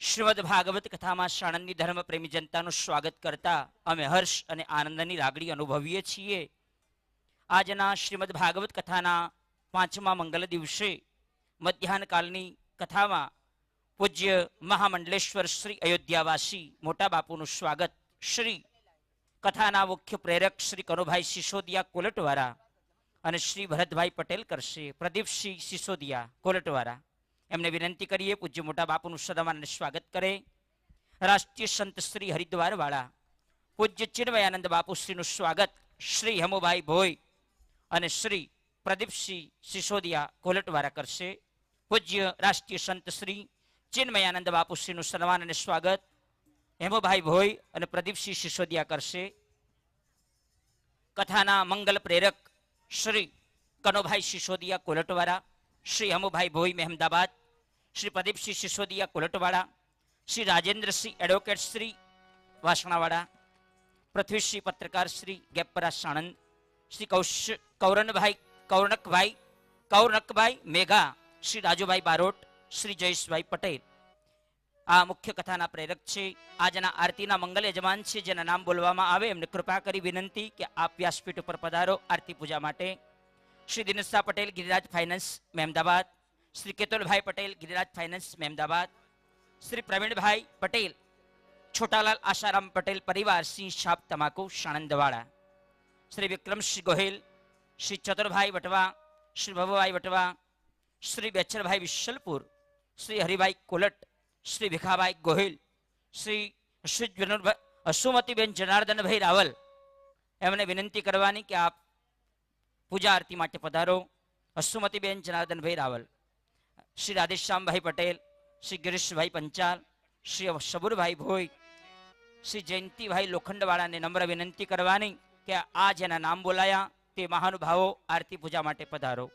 શ્રીમદ ભાગવત કથામાં સાણંદની ધર્મ પ્રેમી જનતાનું સ્વાગત કરતા અમે હર્ષ અને આનંદની લાગણી અનુભવીએ છીએ। આજના શ્રીમદ ભાગવત કથાના 5મા મંગલ દિવસે મધ્યાહન કાલની કથામાં પૂજ્ય મહામંડલેશ્વર શ્રી અયોધ્યાવાસી મોટા બાપુનું સ્વાગત શ્રી કથાના મુખ્ય પ્રેરક શ્રી કનુભાઈ સિસોદિયા કોલટવાળા અને શ્રી ભરતભાઈ પટેલ કરશે। પ્રદીપસિંહ સિસોદિયા કોલટવાળા એમને વિનંતી કરીએ પૂજ્ય મોટા બાપુનું સન્માન અને સ્વાગત કરે। રાષ્ટ્રીય સંત શ્રી હરિદ્વાર વાળા પૂજ્ય ચિન્મયાનંદ બાપુશ્રીનું સ્વાગત શ્રી હેમુભાઈ ભોઈ અને શ્રી પ્રદીપસિંહ સિસોદિયા કોલટવાળા કરશે। પૂજ્ય રાષ્ટ્રીય સંત શ્રી ચિન્મયાનંદ બાપુશ્રીનું સન્માન અને સ્વાગત હેમુભાઈ ભોઈ અને પ્રદીપસિંહ સિસોદિયા કરશે। કથાના મંગલ પ્રેરક શ્રી કનુભાઈ સિસોદિયા કોલટવાળા, શ્રી હેમુભાઈ ભોઈ મહેમદાબાદ, श्री प्रदीपसिंह सिसोदिया कोलटवाड़ा, श्री राजेंद्रसिंह एडवोकेट श्री वासणावाड़ा, पृथ्वीसिंह पत्रकार श्री गेपरा साणंद, श्री कौरनकभाई मेघा, श्री राजूभाई बारोट, श्री जयेशभाई पटेल आ मुख्य कथाना प्रेरक छे। आजना आरतीना मंगल यजमान छे जेना नाम बोलवामां आवे एमने कृपा करी विनंती के आप व्यासपीठ पर पधारो आरती पूजा माटे। श्री दिनेशा पटेल गिरिराज फाइनेंस महेमदाबाद, श्री केतुल भाई पटेल गिरिराज फाइनेंस महेमदाबाद, श्री प्रवीण भाई पटेल छोटालाल आशाराम पटेल परिवार सिंह छाप तमाकू साणंदवाड़ा, श्री विक्रम सिंह गोहिल, श्री चतुरभाई वटवा, श्री भवभाई वटवा, श्री बेचरभाई विशलपुर, श्री हरिभाई कोलट, श्री भिखाभाई गोहिल, श्री असुमतीबेन जनार्दन भाई रावल एमने विनंती करवानी कि आप पूजा आरती माटे पधारो। असुमतीबेन जनार्दन भाई रावल, श्री राधेश्याम भाई पटेल, श्री गिरीश भाई पंचाल, श्री सबुर भाई भोई, श्री जयंती भाई लोखंडवाड़ा ने नम्र विनंती करवानी कि आज एना नाम बोलाया ते महानुभावो आरती पूजा माटे पधारो।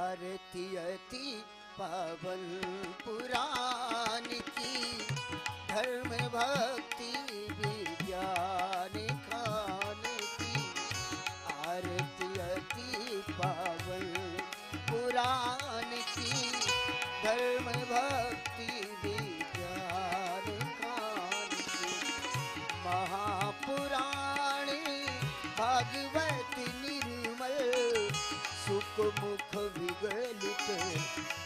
आरती अति पावन पुराण की, धर्म भक्ति विज्ञान खान की। आरती अति पावन पुराण की, धर्म भक्ति विज्ञान खान की। महापुराण भागवत निर्मल, सुख मुख विगलित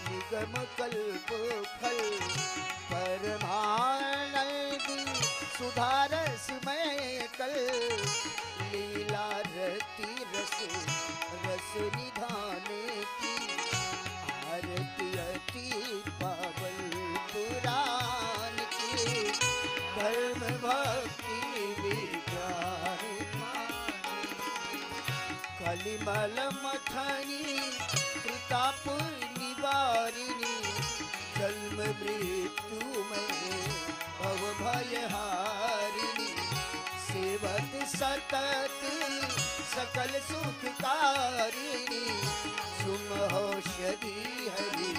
निगम कल्प फल। परमानंद सुधारस में कल, लीला रति रस रस निधान की। आरती अति पावन पुराण की, धर्म भक्ति विज्ञान कलिमल मथनी त्रिताप निवारिणी। जन्म मृत्यु में भव भयहारिणी, सेवक सतत सकल सुखकारिणी। सुमहोषधि हरि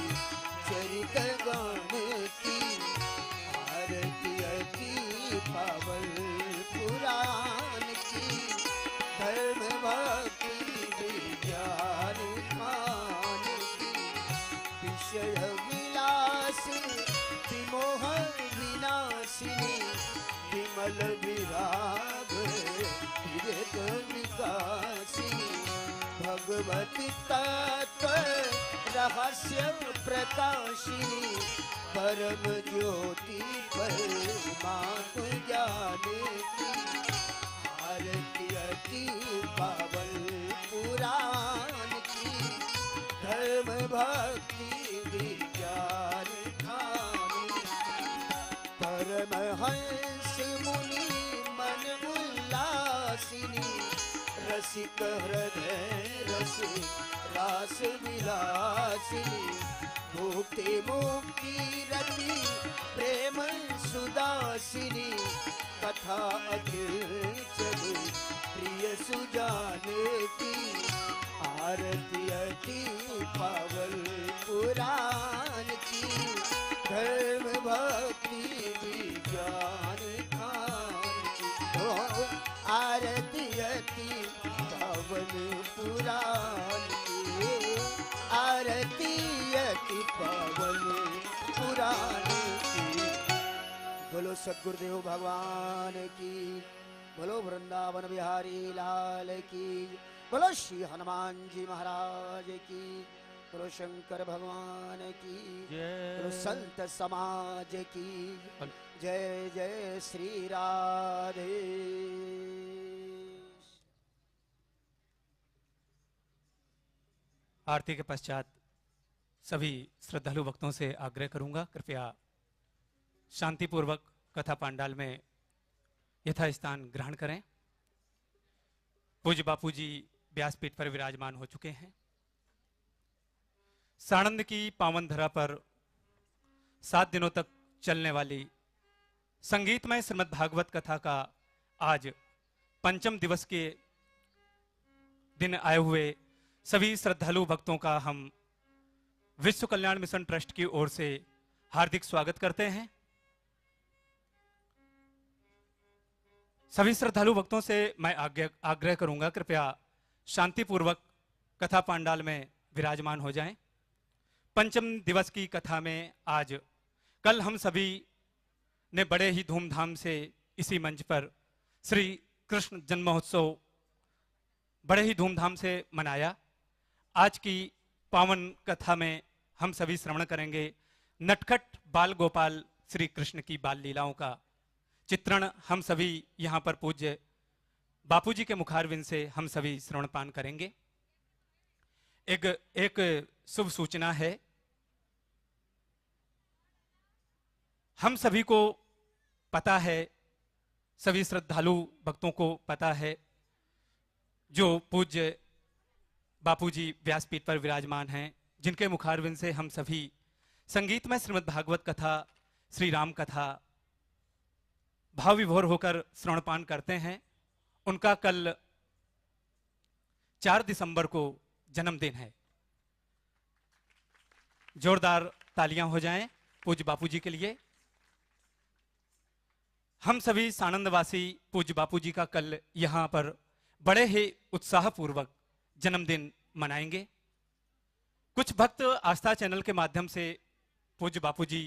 चरित गान की। आरती अति पावन पुराण की, धर्म भक्ति विज्ञान मान की। विषय विलास विमोह विनाशिनी, विमल विराग विवेक विकासिनी। भगवती तत्व रहस्य प्रकाशिनी, परम ज्योति परमात्म ज्ञान की। आरती अति पावन पुराण की, धर्म भक्ति विज्ञान खान। परमहंस मुनि मन उल्लासिनी, रसिक हृदय रस रास विलासिनी। मुक्ति मुक्ति रति प्रेम सुदासिनी, कथा अखिल चलु प्रिय सुजान की। आरती अति पावन पुराण की, धर्म भक्ति विज्ञान खान की हो आरती अति पावन पुराण की आरती अति पावन पुराण की। बोलो सद्गुरुदेव भगवान की, बोलो वृंदावन बिहारी लाल की, बोलो श्री हनुमान जी महाराज की, बोलो शंकर भगवान की, बोलो संत समाज की जय जय श्री राधे। आरती के पश्चात सभी श्रद्धालु भक्तों से आग्रह करूंगा, कृपया शांतिपूर्वक कथा पांडाल में यथास्थान ग्रहण करें। पूज्य बापू जी व्यासपीठ पर विराजमान हो चुके हैं। साणंद की पावन धरा पर 7 दिनों तक चलने वाली संगीतमय श्रीमद् भागवत कथा का आज 5म दिवस के दिन आए हुए सभी श्रद्धालु भक्तों का हम विश्व कल्याण मिशन ट्रस्ट की ओर से हार्दिक स्वागत करते हैं। सभी श्रद्धालु भक्तों से मैं आग्रह करूंगा, कृपया शांतिपूर्वक कथा पांडाल में विराजमान हो जाएं। 5म दिवस की कथा में आज कल हम सभी ने बड़े ही धूमधाम से इसी मंच पर श्री कृष्ण जन्म महोत्सव बड़े ही धूमधाम से मनाया। आज की पावन कथा में हम सभी श्रवण करेंगे नटखट बाल गोपाल श्री कृष्ण की बाल लीलाओं का चित्रण। हम सभी यहाँ पर पूज्य बापूजी के मुखारविंद से हम सभी श्रवणपान करेंगे। एक शुभ सूचना है। हम सभी को पता है, सभी श्रद्धालु भक्तों को पता है, जो पूज्य बापूजी व्यासपीठ पर विराजमान हैं, जिनके मुखारविंद से हम सभी संगीतमय श्रीमद् भागवत कथा, श्री राम कथा भाव विभोर होकर श्रवणपान करते हैं, उनका कल 4 दिसंबर को जन्मदिन है। जोरदार तालियां हो जाएं पूज्य बापूजी के लिए। हम सभी सानंदवासी पूज्य बापूजी का कल यहां पर बड़े ही उत्साहपूर्वक जन्मदिन मनाएंगे। कुछ भक्त आस्था चैनल के माध्यम से पूज्य बापूजी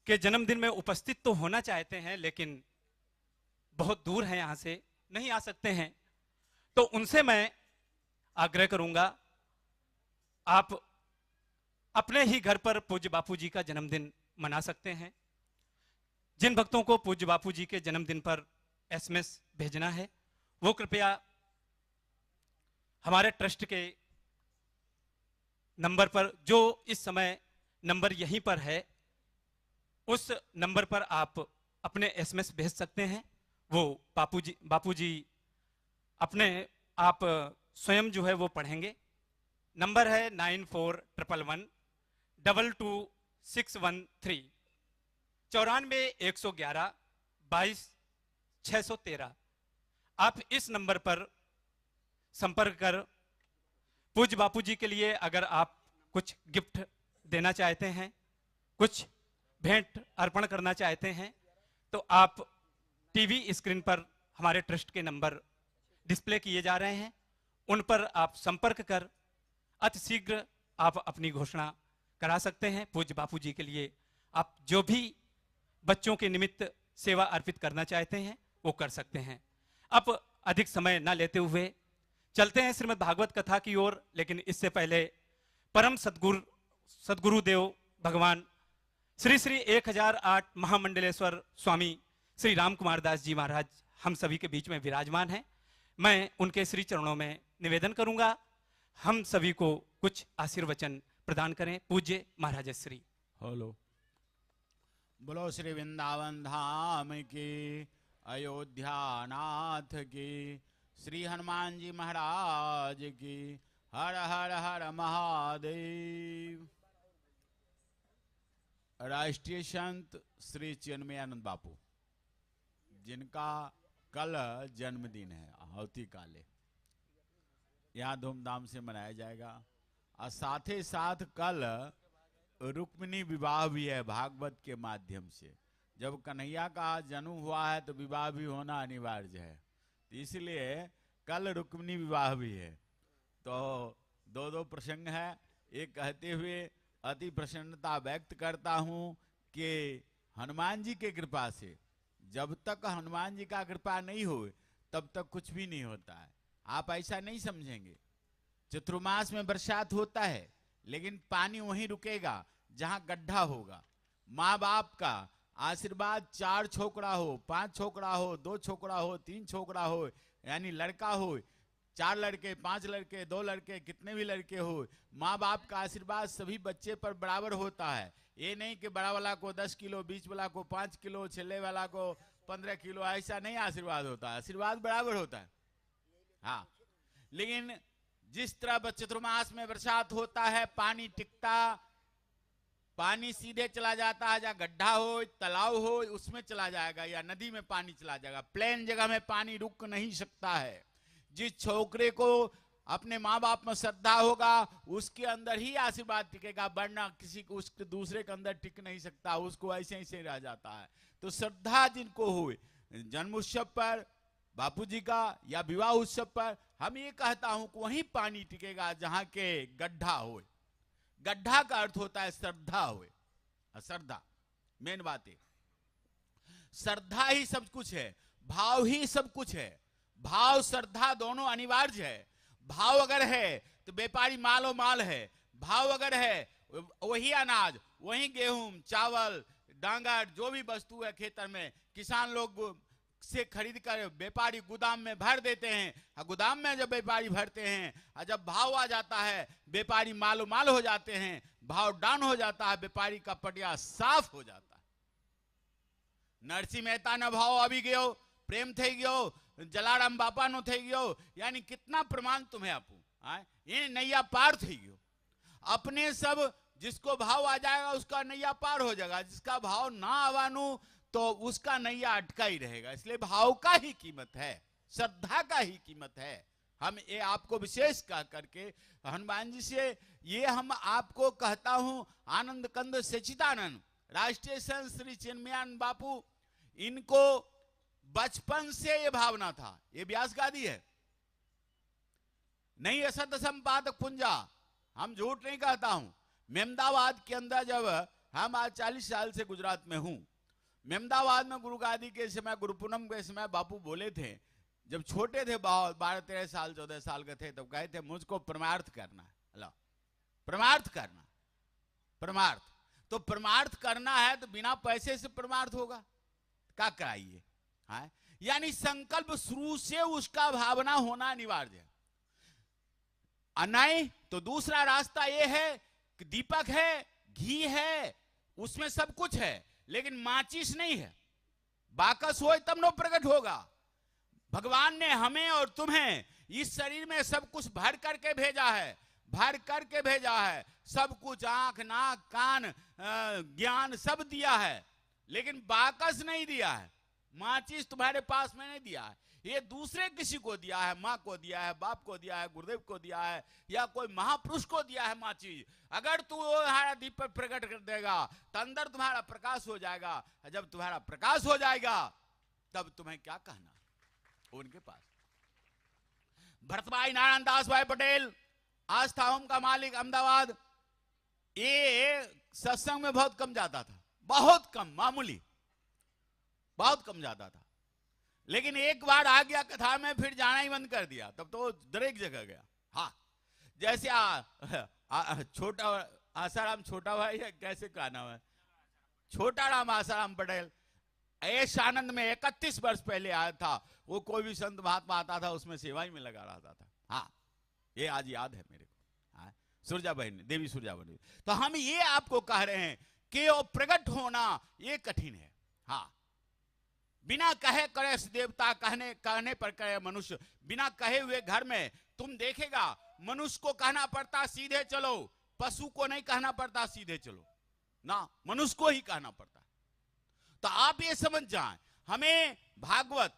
के जन्मदिन में उपस्थित तो होना चाहते हैं, लेकिन बहुत दूर है, यहां से नहीं आ सकते हैं। तो उनसे मैं आग्रह करूंगा, आप अपने ही घर पर पूज्य बापूजी का जन्मदिन मना सकते हैं। जिन भक्तों को पूज्य बापूजी के जन्मदिन पर SMS भेजना है, वो कृपया हमारे ट्रस्ट के नंबर पर, जो इस समय नंबर यहीं पर है, उस नंबर पर आप अपने SMS भेज सकते हैं। वो बापूजी अपने आप स्वयं जो है वो पढ़ेंगे। नंबर है 9411 22613 94 111 22 613। आप इस नंबर पर संपर्क कर पूज्य बापूजी के लिए अगर आप कुछ गिफ्ट देना चाहते हैं, कुछ भेंट अर्पण करना चाहते हैं, तो आप टीवी स्क्रीन पर हमारे ट्रस्ट के नंबर डिस्प्ले किए जा रहे हैं, उन पर आप संपर्क कर अति शीघ्र आप अपनी घोषणा करा सकते हैं। पूज्य बापूजी के लिए आप जो भी बच्चों के निमित्त सेवा अर्पित करना चाहते हैं वो कर सकते हैं। अब अधिक समय न लेते हुए चलते हैं श्रीमद् भागवत कथा की ओर, लेकिन इससे पहले परम सद्गुरुदेव भगवान श्री श्री 1008 महामंडलेश्वर स्वामी श्री राम कुमार दास जी महाराज हम सभी के बीच में विराजमान हैं। मैं उनके श्री चरणों में निवेदन करूंगा, हम सभी को कुछ आशीर्वचन प्रदान करें। पूज्य महाराज श्री। हेलो, बोलो श्री वृंदावन धाम की, अयोध्या नाथ की, श्री हनुमान जी महाराज की। हर हर हर महादेव। राष्ट्रीय संत श्री चिन्मयानंद बापू, जिनका कल जन्मदिन है, आहुति काले यहाँ धूमधाम से मनाया जाएगा। और साथ ही साथ कल रुक्मिणी विवाह भी है भागवत के माध्यम से। जब कन्हैया का जन्म हुआ है तो विवाह भी होना अनिवार्य है, तो इसलिए कल रुक्मिणी विवाह भी है। तो दो दो प्रसंग है। एक कहते हुए अति प्रसन्नता व्यक्त करता हूं कि हनुमान जी के कृपा से, जब तक हनुमान जी का कृपा नहीं हो तब तक कुछ भी नहीं होता है। आप ऐसा नहीं समझेंगे, चतुर्मास में बरसात होता है लेकिन पानी वहीं रुकेगा जहां गड्ढा होगा। माँ बाप का आशीर्वाद 4 छोकरा हो, 5 छोकरा हो, 2 छोकरा हो, 3 छोकरा हो, यानी लड़का हो, 4 लड़के, 5 लड़के, 2 लड़के, कितने भी लड़के हो, माँ बाप का आशीर्वाद सभी बच्चे पर बराबर होता है। ये नहीं कि बड़ा वाला को 10 किलो, बीच वाला को 5 किलो, छेले वाला को 15 किलो, ऐसा नहीं आशीर्वाद होता है। आशीर्वाद बराबर होता है। हाँ, लेकिन जिस तरह चतुर्मास में बरसात होता है, पानी टिकता, पानी सीधे चला जाता है, जहाँ गड्ढा हो, तालाब हो, उसमें चला जाएगा या नदी में पानी चला जाएगा। प्लेन जगह में पानी रुक नहीं सकता है। जिस छोकरे को अपने माँ बाप में श्रद्धा होगा उसके अंदर ही आशीर्वाद टिकेगा, वरना किसी को उसके दूसरे के अंदर टिक नहीं सकता, उसको ऐसे ही रह जाता है। तो श्रद्धा जिनको हुए जन्म उत्सव पर, बापूजी का या विवाह उत्सव पर, हम ये कहता हूं कि वहीं पानी टिकेगा जहां के गड्ढा हो। गड्ढा का अर्थ होता है श्रद्धा हो। श्रद्धा मेन बात है, श्रद्धा ही सब कुछ है, भाव ही सब कुछ है। भाव श्रद्धा दोनों अनिवार्य है। भाव अगर है तो व्यापारी मालो माल है, भाव अगर है वही अनाज, वही गेहूं, चावल, डांगर, जो भी वस्तु है खेतर में, किसान लोग से खरीद कर व्यापारी गोदाम में भर देते हैं। गोदाम में जब व्यापारी भरते हैं और जब भाव आ जाता है, व्यापारी मालो माल हो जाते हैं, भाव डाउन हो जाता है, व्यापारी का पटिया साफ हो जाता है। नरसिंह मेहता न भाव આવી ગયો, प्रेम થઈ ગયો, જલારામ બાપાનો થઈ ગયો, यानी कितना प्रमाण तुम्हें आपू, ये नैया पार થઈ ગયો। अपने सब जिसको भाव आ जाएगा उसका नैया पार हो जाएगा, जिसका भाव ना आवानू तो उसका नैया अटका ही रहेगा। इसलिए भाव का ही कीमत है, श्रद्धा का ही कीमत है। हम ये आपको विशेष कह करके हनुमान जी से ये हम आपको कहता हूं, आनंद कंद सचिदानंद राष्ट्रीय संत श्री चिन्मयानंद बापू, इनको बचपन से ये भावना था। ये व्यास गादी है नहीं, असत संपादक पुंजा, हम झूठ नहीं कहता हूं। मेमदाबाद के अंदर जब हम आज 40 साल से गुजरात में हूं, मेमदाबाद में गुरु गादी के समय, गुरु पूनम के समय बापू बोले थे, जब छोटे थे, 12-13 साल 14 साल के थे, तब कहे थे मुझको परमार्थ करना है। हेलो, परमार्थ करना, परमार्थ तो परमार्थ करना है तो बिना पैसे से परमार्थ होगा, क्या कराइए। हाँ, यानी संकल्प शुरू से उसका भावना होना अनिवार्य है। नहीं तो दूसरा रास्ता यह है कि दीपक है, घी है, उसमें सब कुछ है, लेकिन माचिस नहीं है। बाकस हो तब नो प्रकट होगा। भगवान ने हमें और तुम्हें इस शरीर में सब कुछ भर करके भेजा है, भर करके भेजा है, सब कुछ, आंख, नाक, कान, ज्ञान सब दिया है, लेकिन बाकस नहीं दिया है, माचिस तुम्हारे पास में नहीं दिया है। ये दूसरे किसी को दिया है, माँ को दिया है, बाप को दिया है, गुरुदेव को दिया है, या कोई महापुरुष को दिया है माचिस। अगर तू तुम्हारा दीप पर प्रकट कर देगा तो अंदर तुम्हारा प्रकाश हो जाएगा। जब तुम्हारा प्रकाश हो जाएगा तब तुम्हें क्या कहना उनके पास। भरतभाई नारायण दास भाई पटेल, आस्था होम का मालिक, अहमदाबाद, ये सत्संग में बहुत कम जाता था, बहुत कम, मामूली, बहुत कम जाता था। लेकिन एक बार आ गया कथा में, फिर जाना ही बंद कर दिया, तब तो दरेक जगह गया। हाँ, जैसे छोटा आसाराम, छोटा भाई है, कैसे क्या नाम है, छोटा राम आसाराम पटेल, ऐश आनंद में 31 वर्ष पहले आया था। वो कोई भी संत महात्मा आता था उसमें सेवा ही में लगा रहता था। हाँ, ये आज याद है मेरे को। हाँ, सुरजा बहन, देवी सुरजा बहन। तो हम ये आपको कह रहे हैं कि वो प्रकट होना ये कठिन है। हाँ, बिना कहे करे देवता, कहने पर करे मनुष्य। बिना कहे हुए घर में तुम देखेगा मनुष्य को कहना पड़ता सीधे चलो, पशु को नहीं कहना पड़ता सीधे चलो ना, मनुष्य को ही कहना पड़ता। तो आप ये समझ जाएं, हमें भागवत,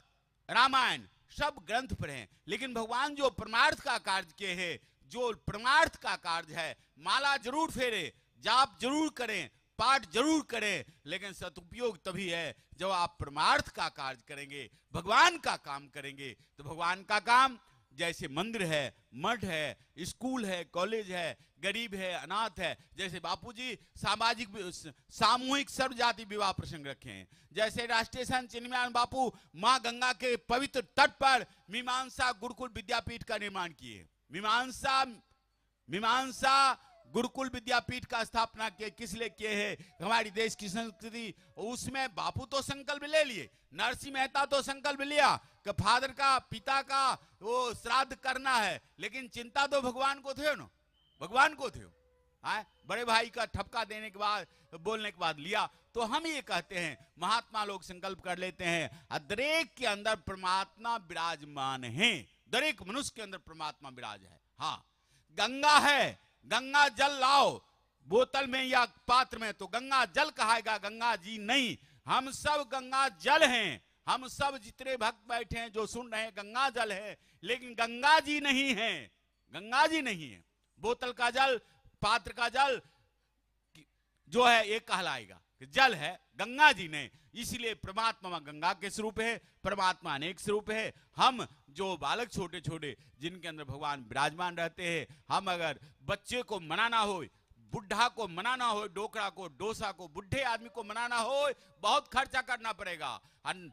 रामायण सब ग्रंथ पढ़े, लेकिन भगवान जो परमार्थ का कार्य किए हैं, जो परमार्थ का कार्य है, माला जरूर फेरे, जाप जरूर करें, पाठ जरूर करें, लेकिन सदुपयोग तभी है जब आप परमार्थ का कार्य करेंगे, भगवान का काम करेंगे। तो भगवान का काम जैसे मंदिर है, मठ है, स्कूल है, कॉलेज है, गरीब है, अनाथ है, जैसे बापूजी सामूहिक सर्व जाति विवाह प्रसंग रखे हैं, जैसे राष्ट्रीय संत चिन्मयानंद बापू मां गंगा के पवित्र तट पर मीमांसा गुरुकुल विद्यापीठ का निर्माण किए। मीमांसा गुरुकुल विद्यापीठ का स्थापना किस लिए किए हैं? हमारी देश की संस्कृति, उसमें बापू तो संकल्प ले लिए, नरसिंह मेहता तो संकल्प लिया कि फादर का, पिता का वो श्राद्ध करना है, लेकिन चिंता तो भगवान को थे ना, भगवान को थे। बड़े भाई का ठपका देने के बाद, बोलने के बाद लिया। तो हम ये कहते हैं, महात्मा लोग संकल्प कर लेते हैं, दरेक के अंदर परमात्मा विराजमान है, दरेक मनुष्य के अंदर परमात्मा विराज है। हाँ, गंगा है, गंगा जल लाओ बोतल में या पात्र में, तो गंगा जल कहाएगा, गंगा जी नहीं। हम सब गंगा जल हैं, हम सब जितने भक्त बैठे हैं जो सुन रहे हैं गंगा जल है, लेकिन गंगा जी नहीं है, गंगा जी नहीं है। बोतल का जल, पात्र का जल जो है ये कहलाएगा कि जल है, गंगा जी नहीं। इसलिए परमात्मा गंगा के स्वरूप है, परमात्मा अनेक स्वरूप है। हम जो बालक छोटे छोटे जिनके अंदर भगवान विराजमान रहते हैं, हम अगर बच्चे को मनाना हो, बुढ़ा को मनाना हो, डोकरा को, डोसा को, बुढ़े आदमी को मनाना हो, बहुत खर्चा करना पड़ेगा।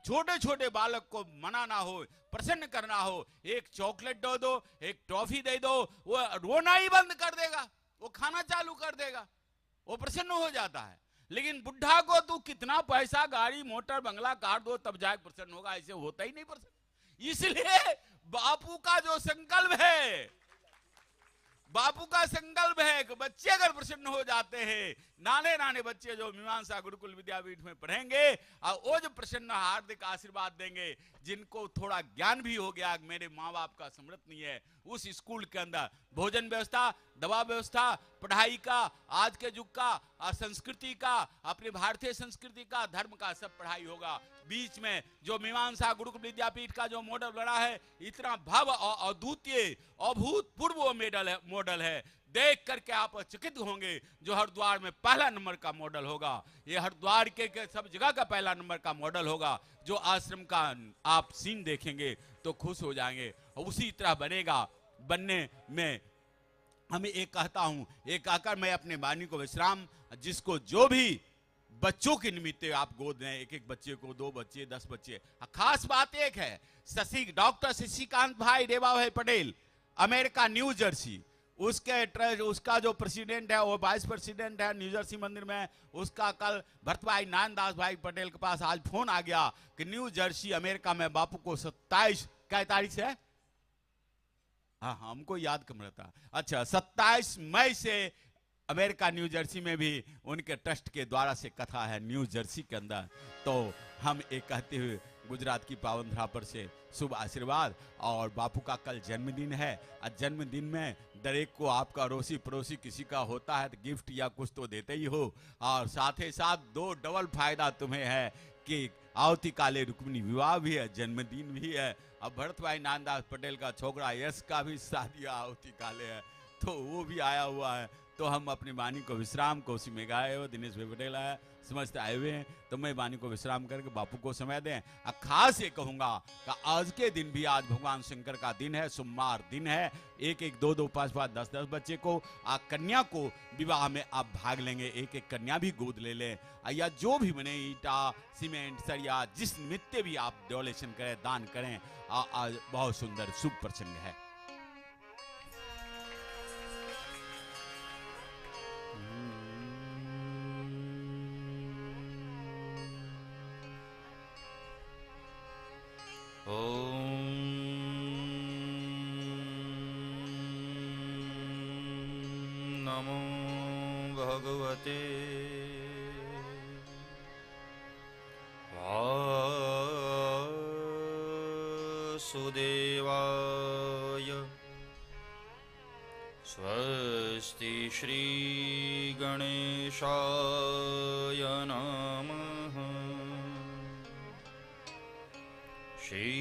छोटे छोटे बालक को मनाना हो, प्रसन्न करना हो, एक चॉकलेट दो, एक टॉफी दे दो, वो रोना ही बंद कर देगा, वो खाना चालू कर देगा, वो प्रसन्न हो जाता है। लेकिन बुढ़ा को तू कितना पैसा, गाड़ी, मोटर, बंगला, कार दो तब जाके प्रसन्न होगा, ऐसे होता ही नहीं प्रसन्न। इसलिए बापू का जो संकल्प है, बापू का संकल्प है कि बच्चे अगर प्रसन्न हो जाते हैं, नाने नाने बच्चे जो मीमांसा गुरुकुल विद्यापीठ में पढ़ेंगे और वो जो प्रसन्न हार्दिक आशीर्वाद देंगे, जिनको थोड़ा ज्ञान भी हो गया, मेरे माँ बाप का समृद्ध नहीं है, उस स्कूल के अंदर भोजन व्यवस्था, दवा व्यवस्था, पढ़ाई का, आज के युग का, संस्कृति का, अपनी भारतीय संस्कृति का, धर्म का सब पढ़ाई होगा। बीच में जो मीमांसा गुरुकुल विद्यापीठ का जो मॉडल बना है, इतना भव्य और अद्वितीय अभूतपूर्व मॉडल है, देख करके आप चकित होंगे। जो हरिद्वार में पहला नंबर का मॉडल होगा, ये हरिद्वार के सब जगह का पहला नंबर का मॉडल होगा। जो आश्रम का आप सीन देखेंगे तो खुश हो जाएंगे, और उसी तरह बनेगा। बनने में हमें एक कहता हूं, एक आकर मैं अपने वाणी को विश्राम, जिसको जो भी बच्चों के निमित्त आप गोद दें, एक एक बच्चे को, 2 बच्चे, 10 बच्चे। खास बात एक है, डॉक्टर शशिकांत भाई रेवा भाई पटेल, अमेरिका न्यू जर्सी, उसका जो प्रेसिडेंट है, वो वाइस प्रेसिडेंट है न्यू जर्सी मंदिर में। उसका कल भरत भाई नारायणदास भाई पटेल के पास आज फोन आ गया कि न्यू जर्सी अमेरिका में बापू को 27 क्या तारीख से है, हाँ हमको याद कम रहता, अच्छा 27 मई से अमेरिका न्यू जर्सी में भी उनके ट्रस्ट के द्वारा से कथा है न्यू जर्सी के अंदर। तो हम एक कहते हुए गुजरात की पावन धरा पर से शुभ आशीर्वाद। और बापू का कल जन्मदिन है, और जन्मदिन में दरेक को आपका अड़ोसी पड़ोसी किसी का होता है तो गिफ्ट या कुछ तो देते ही हो। और साथ ही साथ 2 डबल फायदा तुम्हें है कि आवती काले रुक्मिणी विवाह भी है, जन्मदिन भी है। अब भरत भाई नारायणदास पटेल का छोकरा यश का भी शादी आवती काले है, तो वो भी आया हुआ है। तो हम अपनी वाणी को विश्राम को उसी में गाए हो, दिनेश भाई पटेल आया, समझते आए हुए हैं, तो मैं वाणी को विश्राम करके बापू को समय दें। खास ये कहूंगा कि आज के दिन भी आज भगवान शंकर का दिन है, सोमवार दिन है। 1-1, 2-2, 5-5, 10-10 बच्चे को, कन्या को विवाह में आप भाग लेंगे, 1-1 कन्या भी गोद ले लें, या जो भी बने ईटा, सीमेंट, सरिया, जिस निमित्त भी आप डोनेशन करें, दान करें, आज बहुत सुंदर शुभ प्रसंग है। नमो भगवते वासुदेवाय। स्वस्ति श्री गणेशाय नमः। श्री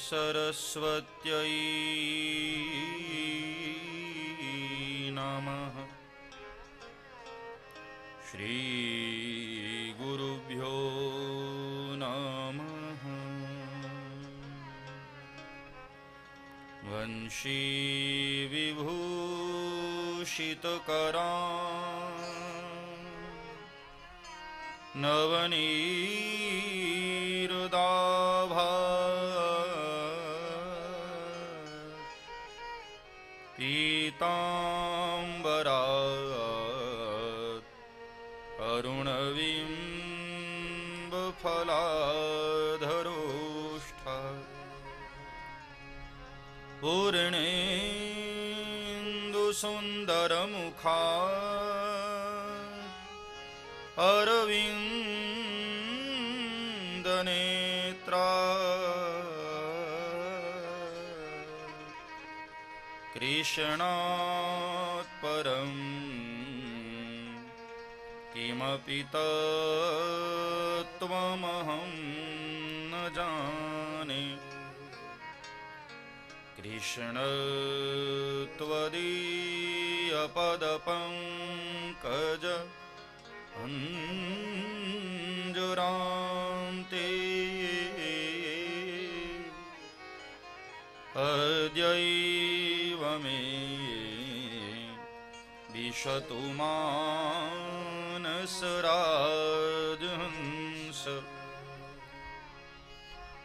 सरस्वत्यै नमः। श्री गुरुभ्यो नमः। वंशी विभूषितकरा नवनीरुदाभा पीताम्बरा अरुणबिम्बफलाधरोष्ठा पूर्णेन्दुसुन्दरमुखा अरविन्दनेत्रा कृष्णात् परं किमपि तत्त्वमहं न जाने। कृष्ण त्वदीयपदपङ्कज अञ्जुरान्ते अद्यैव मे विशतु मानसराजहंस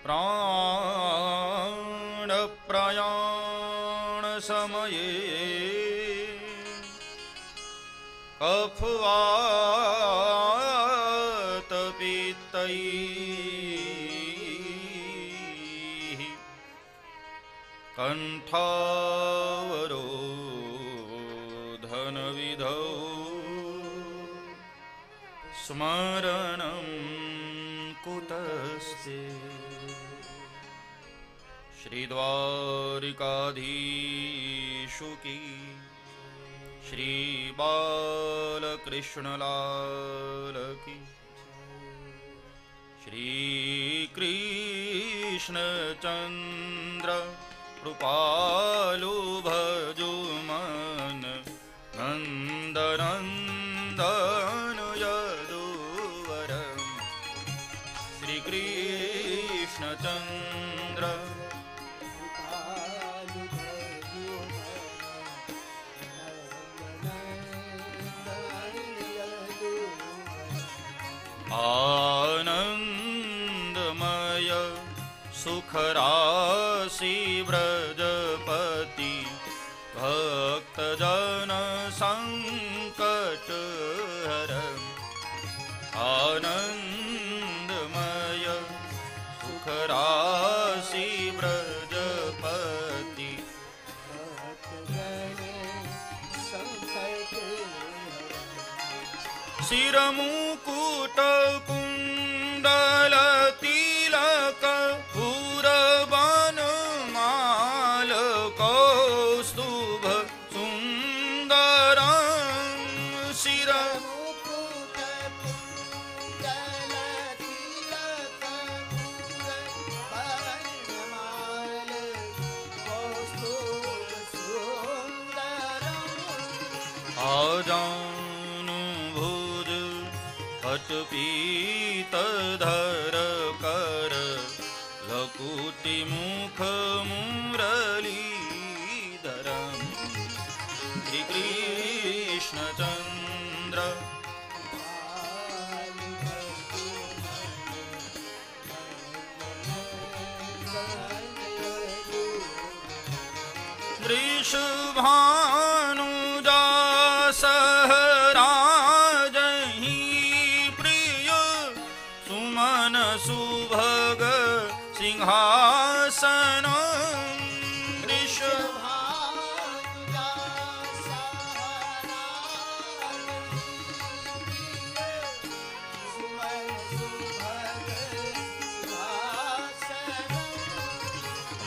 प्राणप्रयाणसमये कफवातपित्तैः कण्ठावरोधनविधौ स्मरणं कुतस्ते। श्रीद्वारिकाधीशु की श्री बालकृष्णलाल की श्री कृष्णचन्द्र कृपालु भजो मन नन्दनन्दन यदुवरम्। श्री कृष्णचन्द्र आनंदमय सुखराशि व्रजपति भक्तजन संकट हरम्। आनंदमय सुखराशि व्रजपति शिरमुकुट कुंडल तिलक पूरबन माल कौस्तुभ सुंदर शिर आजानुभुज पीतधर कर लकुटि मुख मुरलीधरम्। श्री कृष्णचन्द्र वृषभानुजासहराजहि प्रिय सुमन सुभग सिंहासन।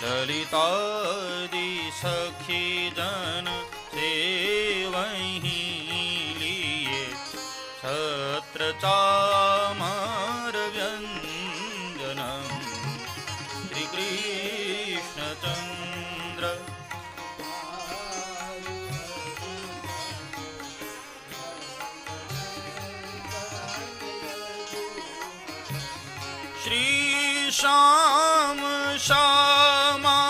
ललितादि सखी जन सेवहि लिए छत्र चामर व्यंजनम्। श्री कृष्णचन्द्र श्री श्याम श्यामा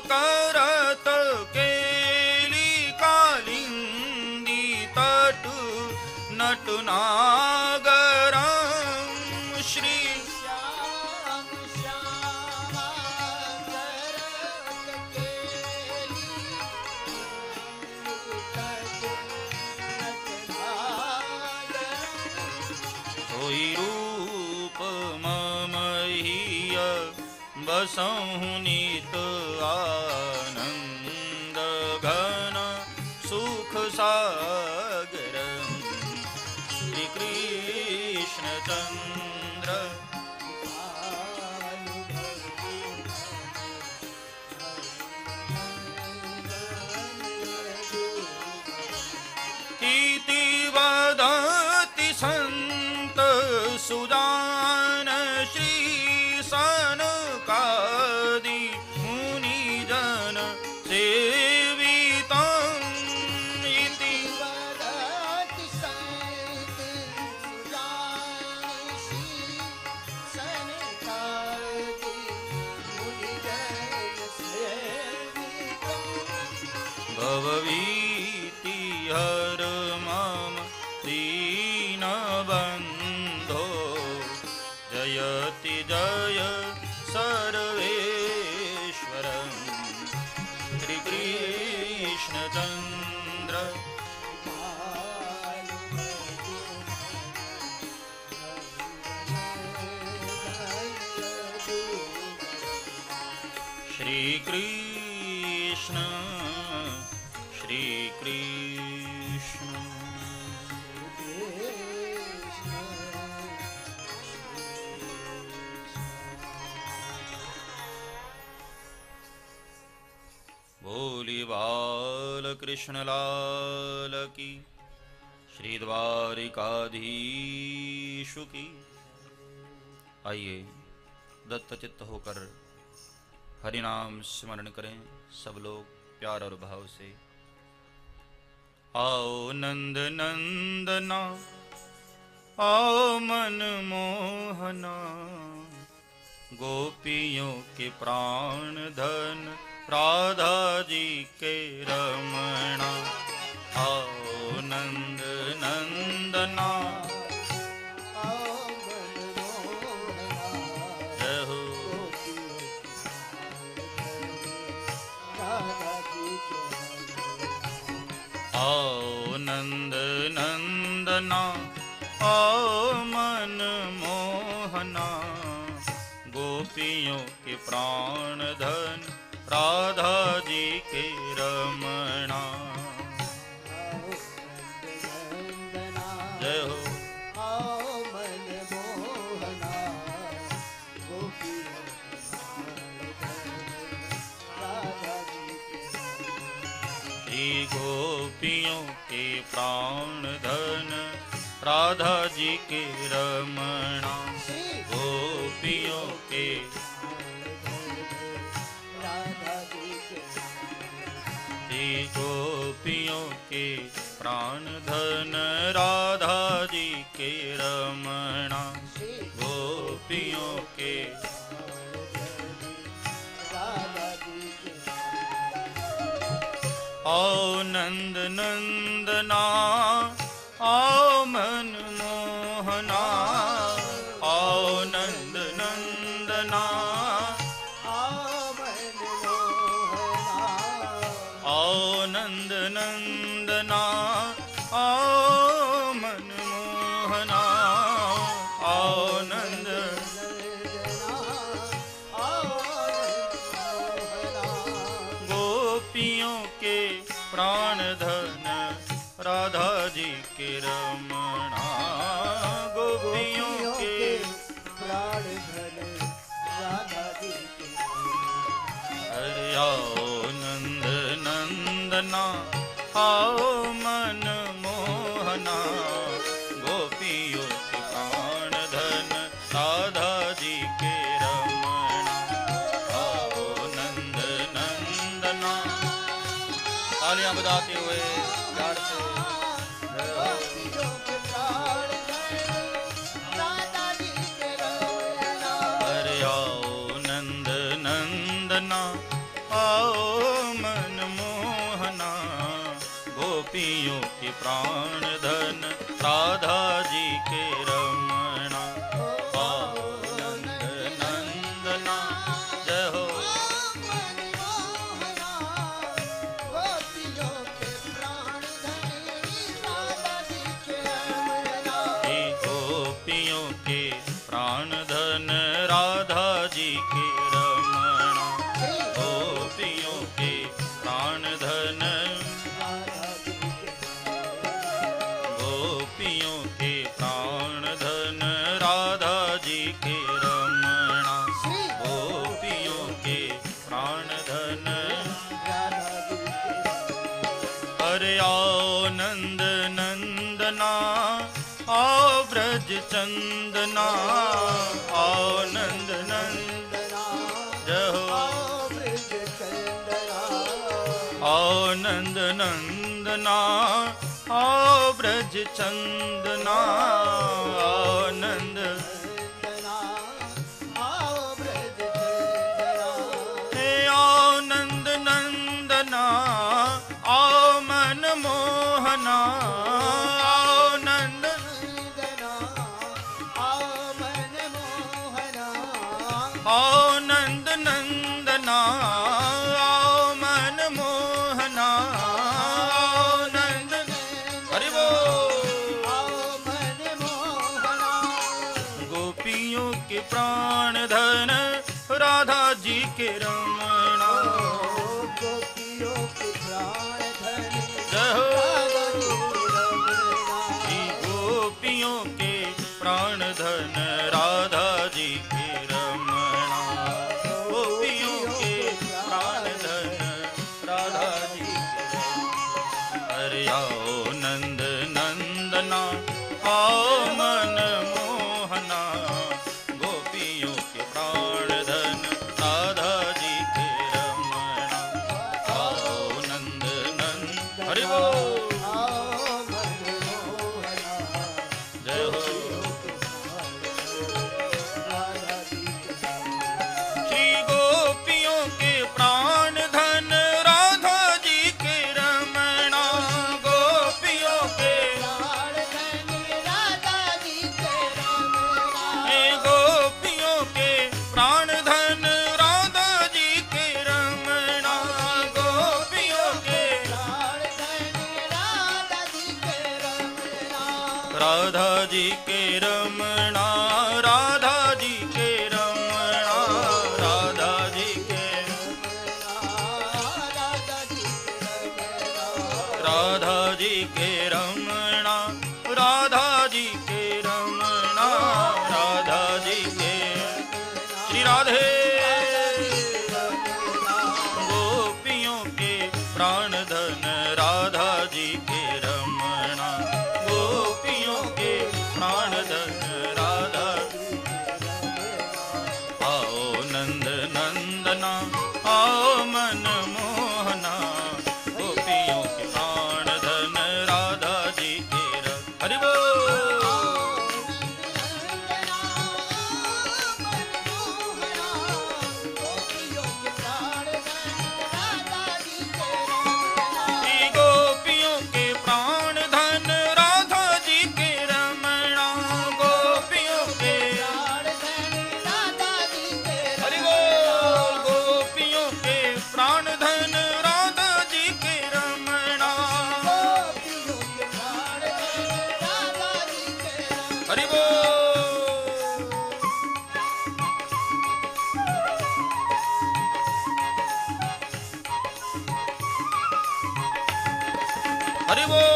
करत केली कालिंदी तट नटनागरम श्री श्याम श्यामा करत केली तट नटनागरम। सोई रूप ममहिय बसहु नित आनंद घन सुख सागर श्री कृष्ण चंद्र इति वदति संत सुजान श्री सनकादि मुनिजन सेवितं इति वदति संत सुजान श्री सनकादि मुनिजन सेवितं। भवभीति हर मम दीनबन्धो जयति जय सर्वेश्वरं श्रीकृष्णचन्द्र श्रीकृष्ण श्रीकृष्ण बोली बाल कृष्ण लाल की श्री द्वारिकाधीशु की। आइए दत्त चित्त होकर हरिनाम स्मरण करें सब लोग प्यार और भाव से। आओ नंद नंदना आओ मन मोहना गोपियों के प्राण धन राधा जी के रमणा। आओ नंद नंदना जय हो। आओ नंद नंदना आओ मन मोहना गोपियों के प्राण धन राधा जी के रमणा। जय हो। श्री गोपियों के प्राण धन राधा जी के रमणा। गोपियों के श्री गोपियों के प्राण धन राधा जी के रमणा। गोपियों के आओ नंद नंदना आओ मन मोहना आओ नंद नंदना आओ नंद नंदना आओ मन मोहना आओ नंद गोपियों के प्राण धन राधा जी के रमणा। गोपियों के प्राण धन राधा जी के। हरे आओ नंद नंदना आओ मन मोहना गोपियों के प्राण धन राधा जी के रमणा गोपियों के प्राण धन गोपियों के प्राण धन राधा जी के रमणा गोपियों के प्राण धन अरे आओ नंद नंदना आओ ब्रज चंदना आओ नंद नंदना जय हो आओ नंद नंदना आओ ब्रज चंदना आओ नंद हे आओ नंद नंदना आओ मन मोहना आओ नंद आओ नंद नंदना आओ मन मोहना आओ नंद हरि बोल गोपियों के प्राण धन राधा जी के रमणा जय हो श्री गोपियों के प्राण धन राधा जी के रमणा गोपियों के प्राण धन राधा जी के अरे आओ नंद नंदना आओ मन मोहना गोपियों के प्राण धन राधा जी के रमणा आओ नंद नंद हरि बोल जय हो श्री गोपियों के प्राण धन राधा जी के रमणा गोपियों के हे गोपियों के प्राण धन राधा जी के रमणा गोपियों के राधा जी के रमणा राधा जी के रमणा राधा जी के राधा जी के रमणा राधा जी के रमणा राधा जी के श्री राधे गोपियों के प्राण धन राधा जी के रमणा गोपियों के प्राण धन राधा आओ नंद नंदना आओ मन मोहना गोपियों के प्राण धन राधा जी के हरि बोल श्री गोपियों के प्राण धन राधा जी के रमणा गोपियों के हरि बोल गोपियों के प्राण धन राधा जी के रमणा हरि बोल हरि बोल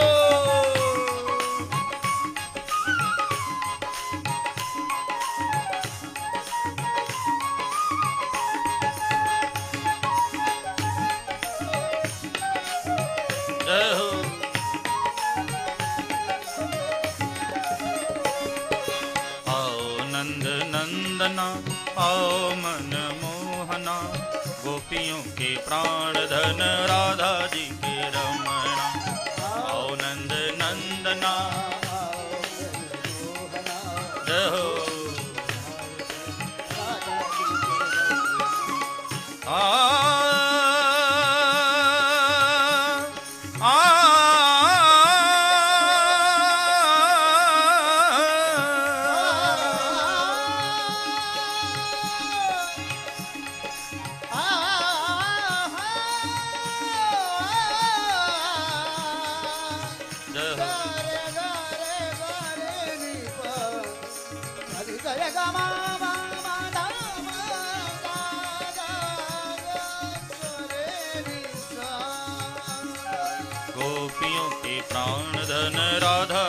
जय हो आओ नंद नंदना आओ मन मोहना गोपियों के प्राण धन राधा जी के रमणा आओ नंद नंदना जय हो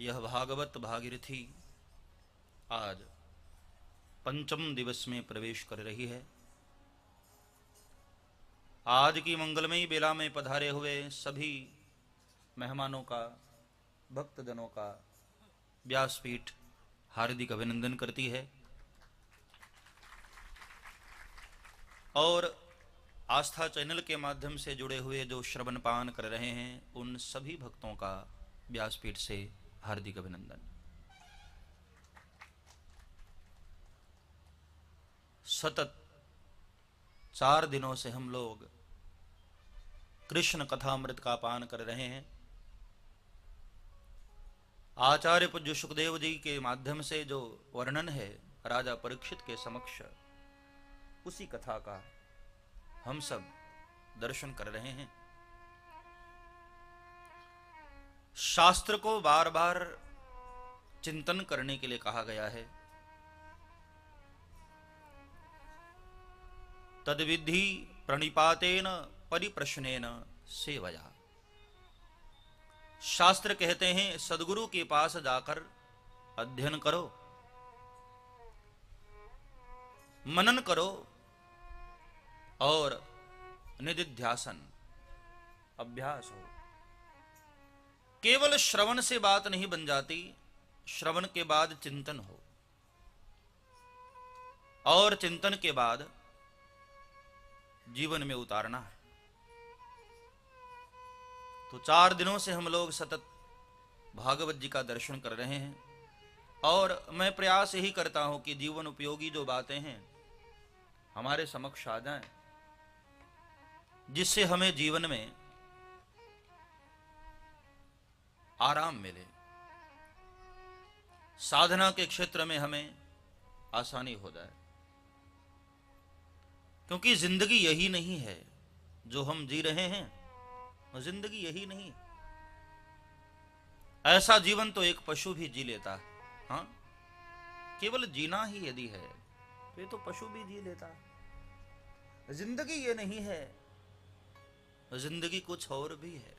यह भागवत भागीरथी आज पंचम दिवस में प्रवेश कर रही है। आज की मंगलमयी बेला में पधारे हुए सभी मेहमानों का, भक्तजनों का व्यासपीठ हार्दिक अभिनंदन करती है और आस्था चैनल के माध्यम से जुड़े हुए जो श्रवण पान कर रहे हैं उन सभी भक्तों का व्यासपीठ से हार्दिक अभिनंदन। सतत 4 दिनों से हम लोग कृष्ण कथामृत का पान कर रहे हैं। आचार्य पूज्य सुखदेव जी के माध्यम से जो वर्णन है राजा परीक्षित के समक्ष, उसी कथा का हम सब दर्शन कर रहे हैं। शास्त्र को बार बार चिंतन करने के लिए कहा गया है। तद्विधि प्रणिपातेन परिप्रश्नेन सेवया। शास्त्र कहते हैं सदगुरु के पास जाकर अध्ययन करो, मनन करो और निधिध्यासन अभ्यास हो। केवल श्रवण से बात नहीं बन जाती, श्रवण के बाद चिंतन हो और चिंतन के बाद जीवन में उतारना है। तो 4 दिनों से हम लोग सतत भागवत जी का दर्शन कर रहे हैं और मैं प्रयास यही करता हूं कि जीवन उपयोगी जो बातें हैं हमारे समक्ष आ जाएं, जिससे हमें जीवन में आराम मिले, साधना के क्षेत्र में हमें आसानी हो जाए। क्योंकि जिंदगी यही नहीं है जो हम जी रहे हैं, जिंदगी यही नहीं। ऐसा जीवन तो एक पशु भी जी लेता है। हाँ, केवल जीना ही यदि है तो ये तो पशु भी जी लेता है। जिंदगी ये नहीं है, जिंदगी कुछ और भी है।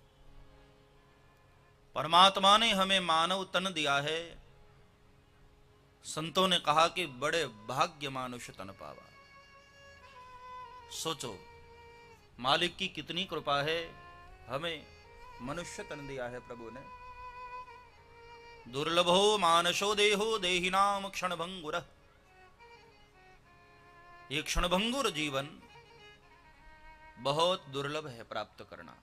परमात्मा ने हमें मानव तन दिया है। संतों ने कहा कि बड़े भाग्य मानुष तन पावा। सोचो मालिक की कितनी कृपा है, हमें मनुष्य तन दिया है प्रभु ने। दुर्लभो मानसो देहो देहिनाम क्षणभंगुर। ये क्षणभंगुर जीवन बहुत दुर्लभ है प्राप्त करना।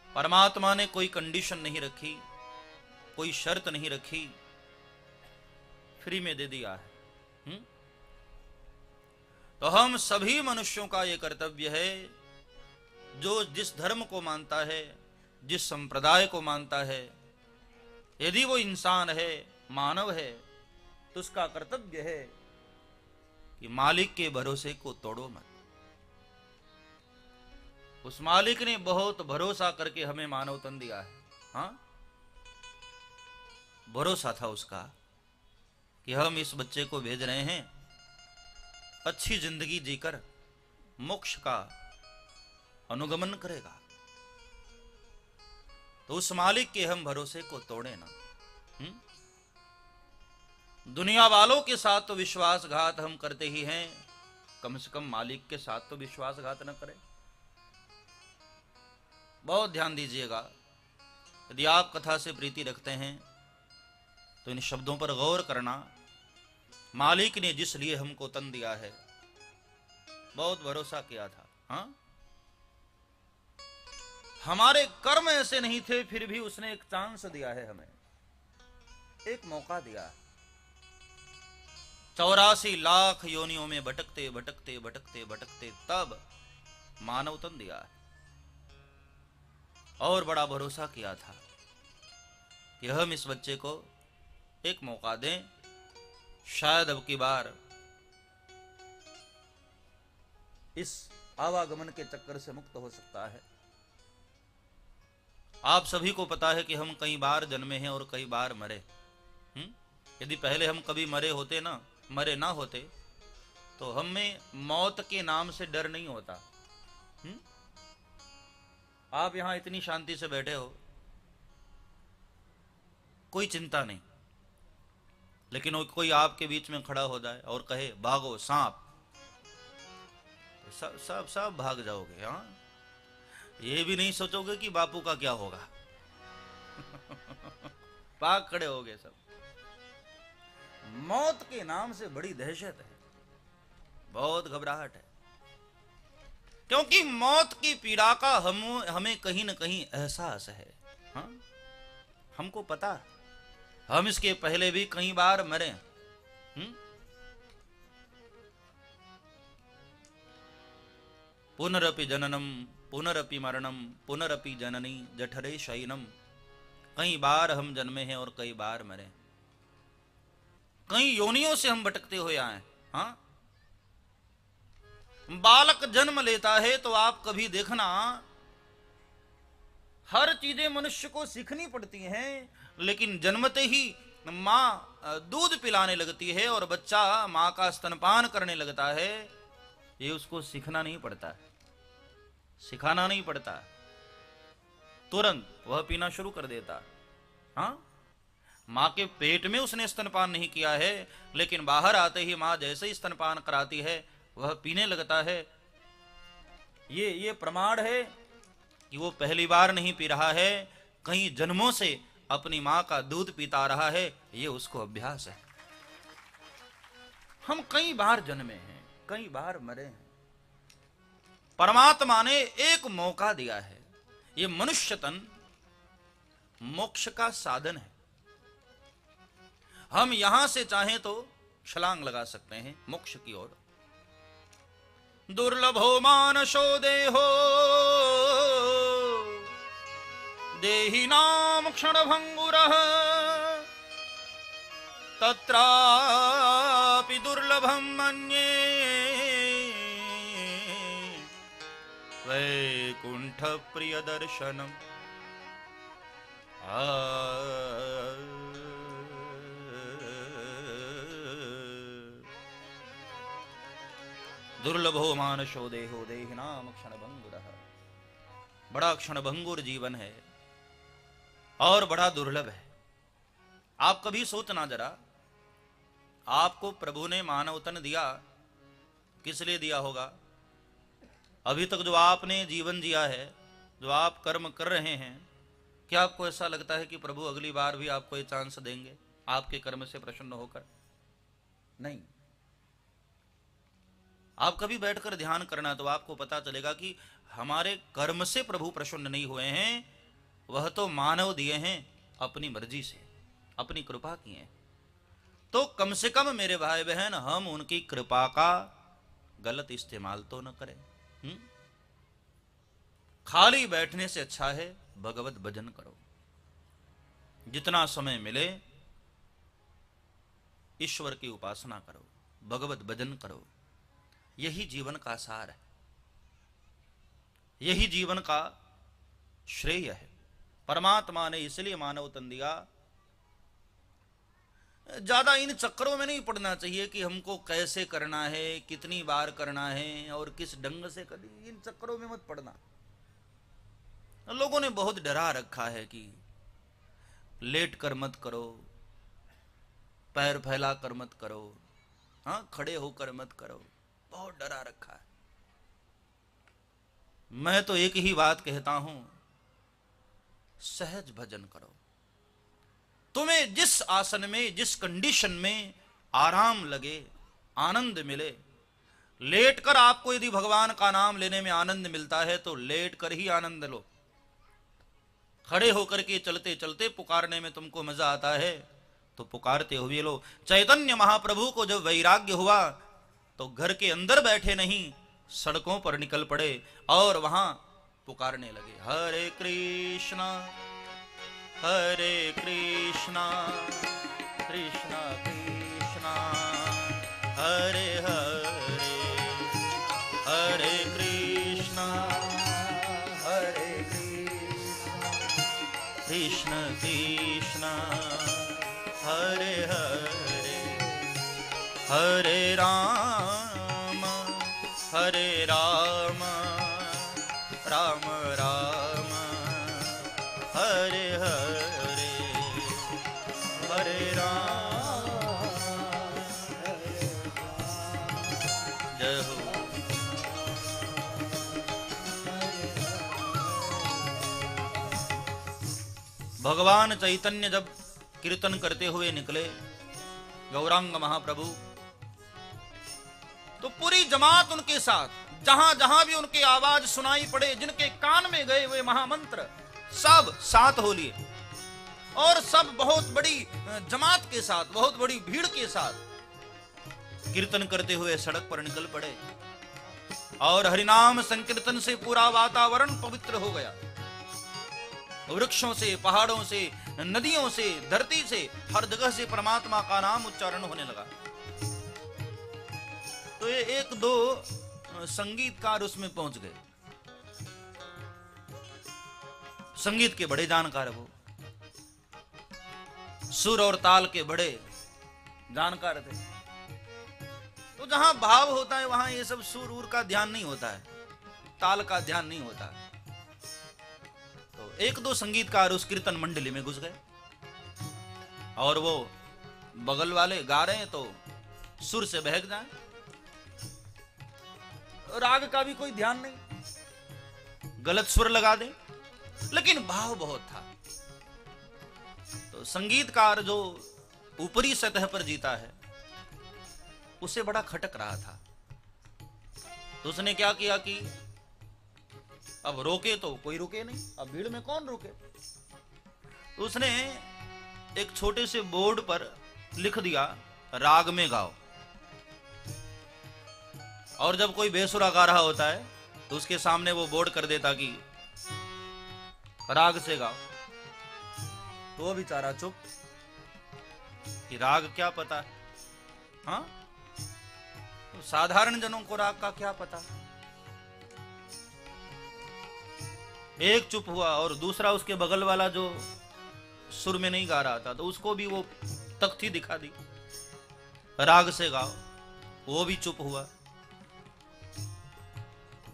परमात्मा ने कोई कंडीशन नहीं रखी, कोई शर्त नहीं रखी, फ्री में दे दिया है। तो हम सभी मनुष्यों का यह कर्तव्य है, जो जिस धर्म को मानता है, जिस संप्रदाय को मानता है, यदि वो इंसान है, मानव है, तो उसका कर्तव्य है कि मालिक के भरोसे को तोड़ो मत। उस मालिक ने बहुत भरोसा करके हमें मानव तन दिया है। हाँ, भरोसा था उसका कि हम इस बच्चे को भेज रहे हैं अच्छी जिंदगी जीकर मोक्ष का अनुगमन करेगा। तो उस मालिक के हम भरोसे को तोड़े ना। दुनिया वालों के साथ तो विश्वासघात हम करते ही हैं, कम से कम मालिक के साथ तो विश्वासघात न करें। बहुत ध्यान दीजिएगा, यदि आप कथा से प्रीति रखते हैं तो इन शब्दों पर गौर करना। मालिक ने जिस लिए हमको तन दिया है, बहुत भरोसा किया था। हाँ, हमारे कर्म ऐसे नहीं थे, फिर भी उसने एक चांस दिया है, हमें एक मौका दिया। 84 लाख योनियों में भटकते भटकते भटकते भटकते तब मानव तन दिया है। और बड़ा भरोसा किया था कि हम इस बच्चे को एक मौका दें, शायद अब की बार इस आवागमन के चक्कर से मुक्त हो सकता है। आप सभी को पता है कि हम कई बार जन्मे हैं और कई बार मरे। यदि पहले हम कभी मरे ना होते तो हमें मौत के नाम से डर नहीं होता। आप यहां इतनी शांति से बैठे हो, कोई चिंता नहीं। लेकिन वो कोई आपके बीच में खड़ा हो जाए और कहे भागो सांप, तो सब सब सब भाग जाओगे। हाँ, ये भी नहीं सोचोगे कि बापू का क्या होगा। भाग खड़े होगे सब। मौत के नाम से बड़ी दहशत है, बहुत घबराहट है, क्योंकि मौत की पीड़ा का हमें कहीं न कहीं एहसास है। हाँ? हमको पता, हम इसके पहले भी कई बार मरे। पुनरपि जननम पुनरपि मरणम पुनरपि जननी जठरे शयनम। कई बार हम जन्मे हैं और कई बार मरे, कई योनियों से हम भटकते हुए आए। हाँ, बालक जन्म लेता है तो आप कभी देखना, हर चीजें मनुष्य को सीखनी पड़ती हैं, लेकिन जन्मते ही माँ दूध पिलाने लगती है और बच्चा माँ का स्तनपान करने लगता है। ये उसको सीखना नहीं पड़ता, सिखाना नहीं पड़ता, तुरंत वह पीना शुरू कर देता। हाँ, माँ के पेट में उसने स्तनपान नहीं किया है, लेकिन बाहर आते ही माँ जैसे ही स्तनपान कराती है वह पीने लगता है। ये प्रमाण है कि वो पहली बार नहीं पी रहा है, कई जन्मों से अपनी माँ का दूध पीता रहा है, ये उसको अभ्यास है। हम कई बार जन्मे हैं, कई बार मरे हैं। परमात्मा ने एक मौका दिया है। ये मनुष्य तन मोक्ष का साधन है। हम यहां से चाहें तो छलांग लगा सकते हैं मोक्ष की ओर। दुर्लभो मानसो देहो देहिनाम क्षणभंगुरः तत्रापि दुर्लभम मन्ये वैकुंठ प्रिय दर्शनम। दुर्लभो मानसो देहो देहिनाम क्षणभंगुरः। बड़ा क्षणभंगुर जीवन है और बड़ा दुर्लभ है। आप कभी सोचना जरा, आपको प्रभु ने मानव तन दिया, किस लिए दिया होगा? अभी तक जो आपने जीवन जिया है, जो आप कर्म कर रहे हैं, क्या आपको ऐसा लगता है कि प्रभु अगली बार भी आपको ये चांस देंगे आपके कर्म से प्रसन्न होकर? नहीं। आप कभी बैठकर ध्यान करना तो आपको पता चलेगा कि हमारे कर्म से प्रभु प्रसन्न नहीं हुए हैं, वह तो मानव दिए हैं अपनी मर्जी से, अपनी कृपा की है। तो कम से कम मेरे भाई बहन, हम उनकी कृपा का गलत इस्तेमाल तो न करें। खाली बैठने से अच्छा है भगवत भजन करो। जितना समय मिले ईश्वर की उपासना करो, भगवत भजन करो। यही जीवन का सार है, यही जीवन का श्रेय है। परमात्मा ने इसलिए मानव तन दिया। ज्यादा इन चक्करों में नहीं पड़ना चाहिए कि हमको कैसे करना है, कितनी बार करना है और किस ढंग से करना। इन चक्करों में मत पड़ना। लोगों ने बहुत डरा रखा है कि लेट कर मत करो, पैर फैला कर मत करो, हाँ, खड़े होकर मत करो, बहुत डरा रखा है। मैं तो एक ही बात कहता हूं, सहज भजन करो। तुम्हें जिस आसन में, जिस कंडीशन में आराम लगे, आनंद मिले, लेट कर आपको यदि भगवान का नाम लेने में आनंद मिलता है तो लेट कर ही आनंद लो। खड़े होकर के चलते चलते पुकारने में तुमको मजा आता है तो पुकारते हुए लो। चैतन्य महाप्रभु को जब वैराग्य हुआ तो घर के अंदर बैठे नहीं, सड़कों पर निकल पड़े और वहां पुकारने लगे, हरे कृष्णा कृष्णा कृष्णा हरे हरे, हरे कृष्णा कृष्ण कृष्ण हरे हरे, हरे राम राम राम हरे हरे, जय हो। भगवान चैतन्य जब कीर्तन करते हुए निकले गौरांग महाप्रभु, तो पूरी जमात उनके साथ, जहां जहां भी उनकी आवाज सुनाई पड़े, जिनके कान में गए हुए महामंत्र सब साथ हो लिए और सब बहुत बड़ी जमात के साथ, बहुत बड़ी भीड़ के साथ कीर्तन करते हुए सड़क पर निकल पड़े और हरिनाम संकीर्तन से पूरा वातावरण पवित्र हो गया। वृक्षों से, पहाड़ों से, नदियों से, धरती से, हर जगह से परमात्मा का नाम उच्चारण होने लगा। तो ये एक दो संगीतकार उसमें पहुंच गए। संगीत के बड़े जानकार वो, सुर और ताल के बड़े जानकार थे। तो जहां भाव होता है वहां ये सब सुर उर का ध्यान नहीं होता है, ताल का ध्यान नहीं होता है। तो एक दो संगीतकार उस कीर्तन मंडली में घुस गए और वो बगल वाले गा रहे हैं तो सुर से बहक जाए, राग का भी कोई ध्यान नहीं, गलत सुर लगा दे, लेकिन भाव बहुत था। तो संगीतकार जो ऊपरी सतह पर जीता है उसे बड़ा खटक रहा था। तो उसने क्या किया कि अब रोके तो कोई रुके नहीं, अब भीड़ में कौन रुके। तो उसने एक छोटे से बोर्ड पर लिख दिया राग में गाओ, और जब कोई बेसुरा गा रहा होता है तो उसके सामने वो बोर्ड कर देता कि राग से गाओ। तो वो बेचारा चुप कि राग क्या पता है, हाँ? तो साधारण जनों को राग का क्या पता। एक चुप हुआ और दूसरा उसके बगल वाला जो सुर में नहीं गा रहा था तो उसको भी वो तख्ती दिखा दी राग से गाओ, वो भी चुप हुआ।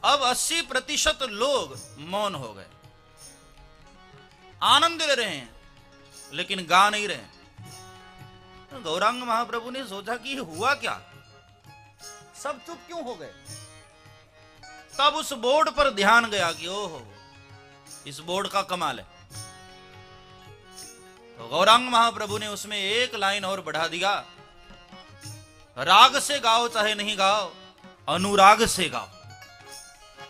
अब 80% लोग मौन हो गए, आनंद ले रहे हैं लेकिन गा नहीं रहे। गौरांग महाप्रभु ने सोचा कि हुआ क्या, सब चुप क्यों हो गए। तब उस बोर्ड पर ध्यान गया कि ओहो इस बोर्ड का कमाल है। तो गौरांग महाप्रभु ने उसमें एक लाइन और बढ़ा दिया, राग से गाओ चाहे नहीं गाओ, अनुराग से गाओ।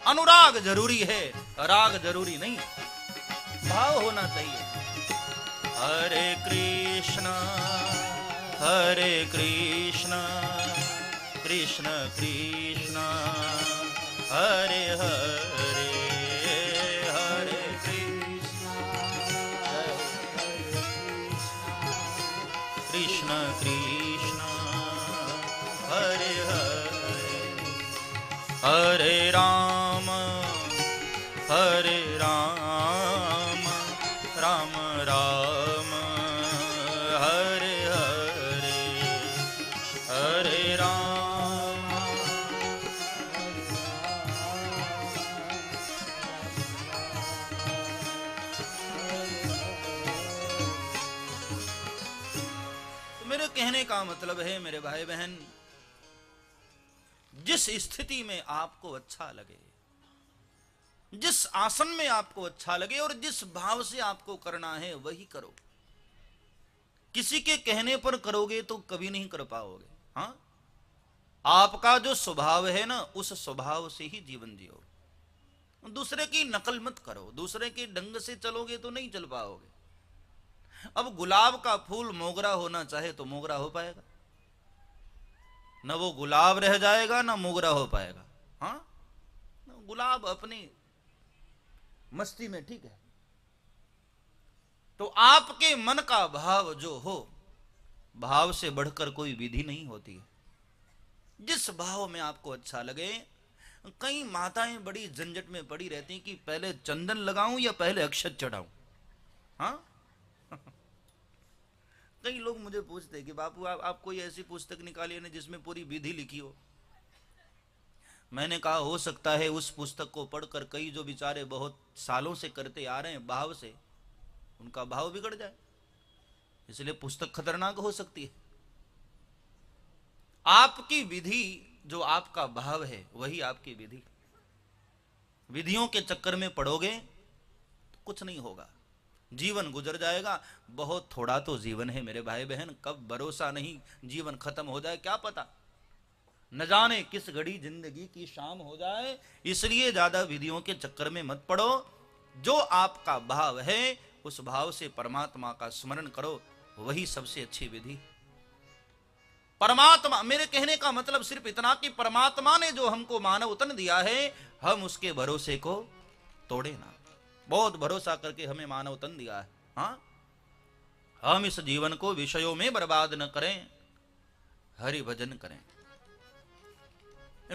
अनुराग जरूरी है, राग जरूरी नहीं, भाव होना चाहिए। हरे कृष्ण कृष्ण कृष्ण हरे हरे, हरे कृष्ण कृष्ण हरे हरे, हरे राम राम राम हरे हरे, हरे राम। तो मेरे कहने का मतलब है मेरे भाई बहन, जिस स्थिति में आपको अच्छा लगे, जिस आसन में आपको अच्छा लगे और जिस भाव से आपको करना है वही करो। किसी के कहने पर करोगे तो कभी नहीं कर पाओगे। हाँ, आपका जो स्वभाव है ना, उस स्वभाव से ही जीवन जियो। दूसरे की नकल मत करो, दूसरे के ढंग से चलोगे तो नहीं चल पाओगे। अब गुलाब का फूल मोगरा होना चाहे तो मोगरा हो पाएगा, न वो गुलाब रह जाएगा ना मोगरा हो पाएगा। हाँ, गुलाब अपनी मस्ती में ठीक है। तो आपके मन का भाव जो हो, भाव से बढ़कर कोई विधि नहीं होती है। जिस भाव में आपको अच्छा लगे। कई माताएं बड़ी झंझट में पड़ी रहती हैं कि पहले चंदन लगाऊं या पहले अक्षत चढ़ाऊं। हाँ कई लोग मुझे पूछते कि बापू आप कोई ऐसी पुस्तक निकालिए ना जिसमें पूरी विधि लिखी हो। मैंने कहा हो सकता है उस पुस्तक को पढ़कर कई जो बेचारे बहुत सालों से करते आ रहे हैं भाव से, उनका भाव बिगड़ जाए। इसलिए पुस्तक खतरनाक हो सकती है। आपकी विधि, जो आपका भाव है वही आपकी विधि। विधियों के चक्कर में पड़ोगे तो कुछ नहीं होगा, जीवन गुजर जाएगा। बहुत थोड़ा तो जीवन है मेरे भाई बहन, कब भरोसा नहीं जीवन खत्म हो जाए क्या पता, न जाने किस घड़ी जिंदगी की शाम हो जाए। इसलिए ज्यादा विधियों के चक्कर में मत पड़ो। जो आपका भाव है उस भाव से परमात्मा का स्मरण करो, वही सबसे अच्छी विधि। परमात्मा, मेरे कहने का मतलब सिर्फ इतना कि परमात्मा ने जो हमको मानव तन दिया है, हम उसके भरोसे को तोड़े ना। बहुत भरोसा करके हमें मानव तन दिया है। हाँ, हम इस जीवन को विषयों में बर्बाद न करें, हरि भजन करें।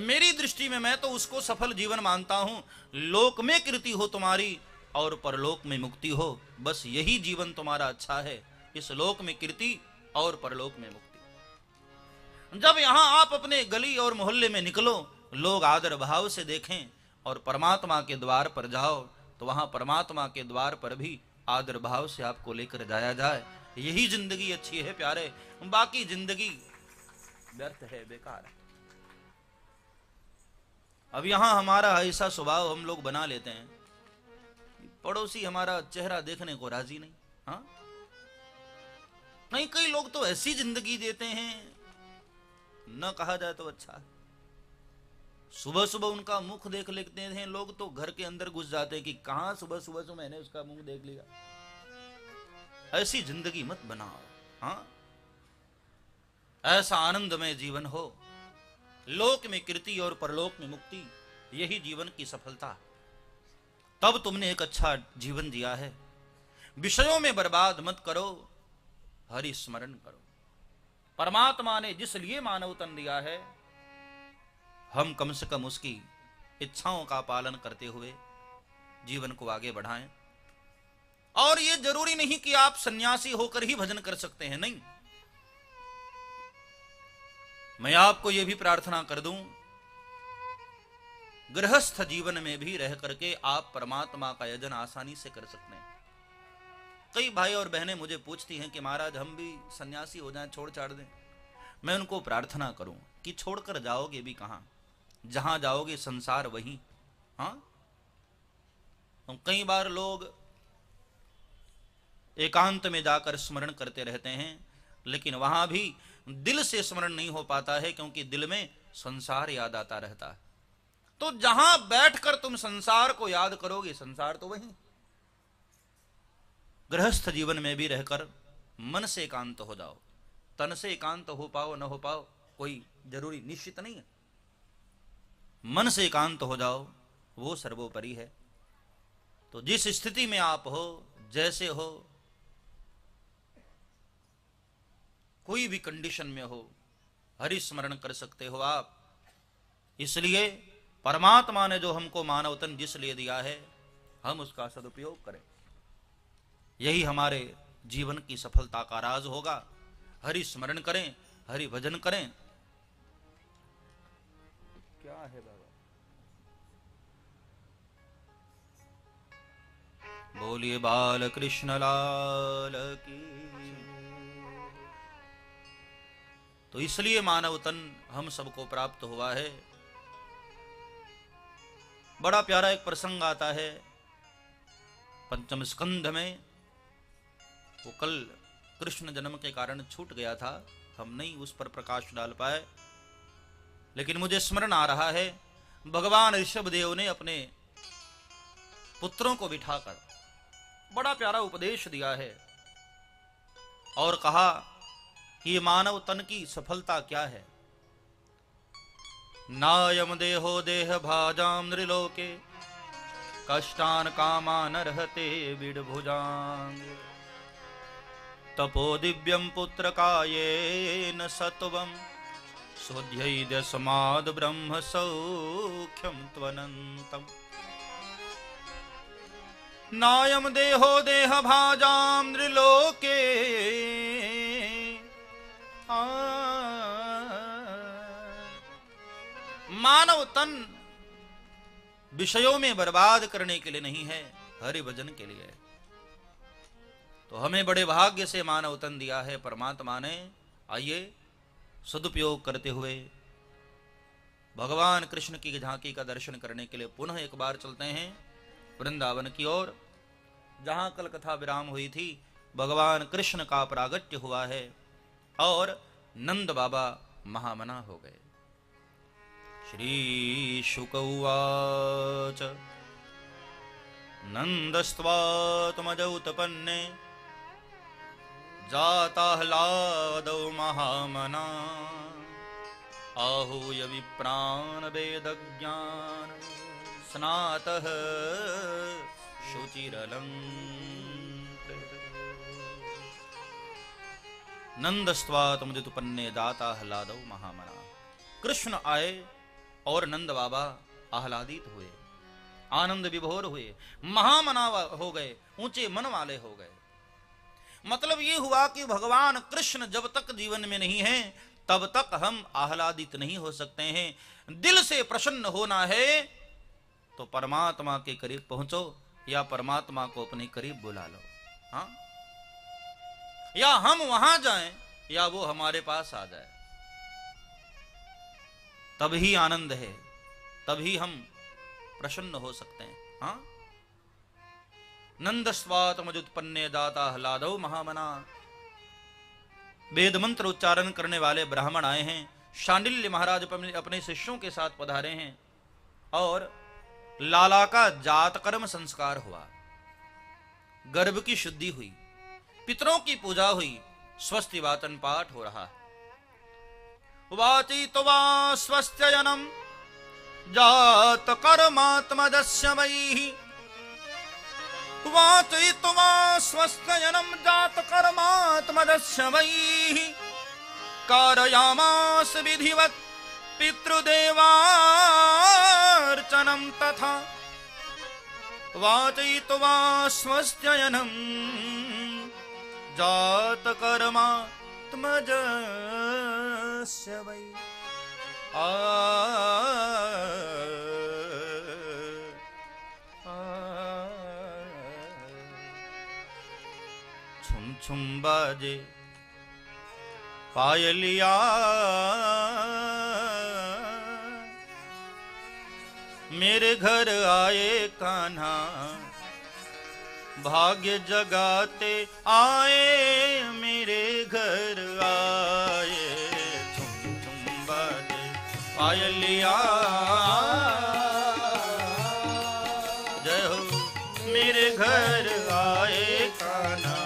मेरी दृष्टि में मैं तो उसको सफल जीवन मानता हूं। लोक में कीर्ति हो तुम्हारी और परलोक में मुक्ति हो, बस यही जीवन तुम्हारा अच्छा है। इस लोक में कीर्ति और परलोक में मुक्ति। जब यहां आप अपने गली और मोहल्ले में निकलो, लोग आदर भाव से देखें, और परमात्मा के द्वार पर जाओ तो वहां परमात्मा के द्वार पर भी आदर भाव से आपको लेकर जाया जाए। यही जिंदगी अच्छी है प्यारे, बाकी जिंदगी व्यर्थ है, बेकार है। अब यहां हमारा ऐसा स्वभाव हम लोग बना लेते हैं, पड़ोसी हमारा चेहरा देखने को राजी नहीं। हाँ, नहीं, कई लोग तो ऐसी जिंदगी देते हैं, न कहा जाए तो अच्छा है। सुबह सुबह उनका मुख देख लेते हैं लोग तो घर के अंदर घुस जाते हैं कि कहां सुबह सुबह से मैंने उसका मुंह देख लिया। ऐसी जिंदगी मत बनाओ। हाँ, ऐसा आनंदमय जीवन हो, लोक में कीर्ति और परलोक में मुक्ति, यही जीवन की सफलता। तब तुमने एक अच्छा जीवन जिया है। विषयों में बर्बाद मत करो, हरि स्मरण करो। परमात्मा ने जिस लिए मानव तन दिया है, हम कम से कम उसकी इच्छाओं का पालन करते हुए जीवन को आगे बढ़ाएं। और यह जरूरी नहीं कि आप सन्यासी होकर ही भजन कर सकते हैं, नहीं। मैं आपको यह भी प्रार्थना कर दूं, गृहस्थ जीवन में भी रह करके आप परमात्मा का यजन आसानी से कर सकते हैं। कई भाई और बहनें मुझे पूछती हैं कि महाराज हम भी सन्यासी हो जाएं, छोड़ छाड़ दें। मैं उनको प्रार्थना करूं कि छोड़कर जाओगे भी कहां, जहां जाओगे संसार वहीं। हाँ, कई बार लोग एकांत में जाकर स्मरण करते रहते हैं, लेकिन वहां भी दिल से स्मरण नहीं हो पाता है, क्योंकि दिल में संसार याद आता रहता है। तो जहां बैठकर तुम संसार को याद करोगे, संसार तो वहीं। गृहस्थ जीवन में भी रहकर मन से एकांत हो जाओ। तन से एकांत हो पाओ न हो पाओ कोई जरूरी निश्चित नहीं है, मन से एकांत हो जाओ, वो सर्वोपरि है। तो जिस स्थिति में आप हो, जैसे हो, कोई भी कंडीशन में हो, हरि स्मरण कर सकते हो आप। इसलिए परमात्मा ने जो हमको मानव तन जिस लिए दिया है, हम उसका सदुपयोग करें। यही हमारे जीवन की सफलता का राज होगा। हरि स्मरण करें, हरि भजन करें। क्या है बाबा? बोलिए बाल कृष्ण लाल की। तो इसलिए मानव तन हम सबको प्राप्त हुआ है। बड़ा प्यारा एक प्रसंग आता है पंचम स्कंध में। वो कल कृष्ण जन्म के कारण छूट गया था, हम नहीं उस पर प्रकाश डाल पाए, लेकिन मुझे स्मरण आ रहा है। भगवान ऋषभदेव ने अपने पुत्रों को बिठाकर बड़ा प्यारा उपदेश दिया है और कहा कि मानव तन की सफलता क्या है। नायम देहो देह भाजाम नृलोके कष्टान कामान रहते विडभुजांग तपो दिव्यम पुत्र कायेन सत्वम शुद्ध्यैद्य समाद ब्रह्म सौख्यम त्वनन्तम। नायम देहो देह भाजाम नृलोके मानव तन विषयों में बर्बाद करने के लिए नहीं है, हरि भजन के लिए है। तो हमें बड़े भाग्य से मानव तन दिया है परमात्मा ने। आइए सदुपयोग करते हुए भगवान कृष्ण की झांकी का दर्शन करने के लिए पुनः एक बार चलते हैं वृंदावन की ओर, जहां कल कथा विराम हुई थी। भगवान कृष्ण का प्रागट्य हुआ है और नंद बाबा महामना हो गए। श्री शुक उवाच नंदस्त्वात्मजौतपन्ने जाताह्लादौ महामना आहूय विप्रान् वेदज्ञान स्नातः शुचिरलङ्कृतः। नंदस्त्वात्मजौतपन्ने जाताह्लादौ महामना। कृष्ण आए और नंद बाबा आह्लादित हुए, आनंद विभोर हुए, महामना हो गए, ऊंचे मन वाले हो गए। मतलब ये हुआ कि भगवान कृष्ण जब तक जीवन में नहीं है तब तक हम आह्लादित नहीं हो सकते हैं। दिल से प्रसन्न होना है तो परमात्मा के करीब पहुंचो या परमात्मा को अपने करीब बुला लो। हाँ, या हम वहां जाएं या वो हमारे पास आ जाए, तभी आनंद है, तभी हम प्रसन्न हो सकते हैं। हाँ, नंदस्वात्मजुत्पन्ने दाता ह्लादौ महामना। वेद मंत्र उच्चारण करने वाले ब्राह्मण आए हैं। शांडिल्य महाराज अपने शिष्यों के साथ पधारे हैं और लाला का जात कर्म संस्कार हुआ, गर्भ की शुद्धि हुई, पितरों की पूजा हुई, स्वस्ति वाचन पाठ हो रहा है। वाची तो वा स्वस्त्ययनम जात कर्मात्मजस्य वैहि। वाचयित्वा स्वस्त्ययनं जात कर्मात्मजस्य वैहि। कारयामास विधिवत् पितृदेवार्चनं तथा। वाचयित्वा स्वस्त्ययनं जात कर्मात्मजस्य वैहि। छुम छुम बाजे पायलिया, मेरे घर आए कान्हा, भाग्य जगाते आए मेरे घर आए। छुम छुम बाजे पायलिया, जय हो मेरे घर आए कान्हा,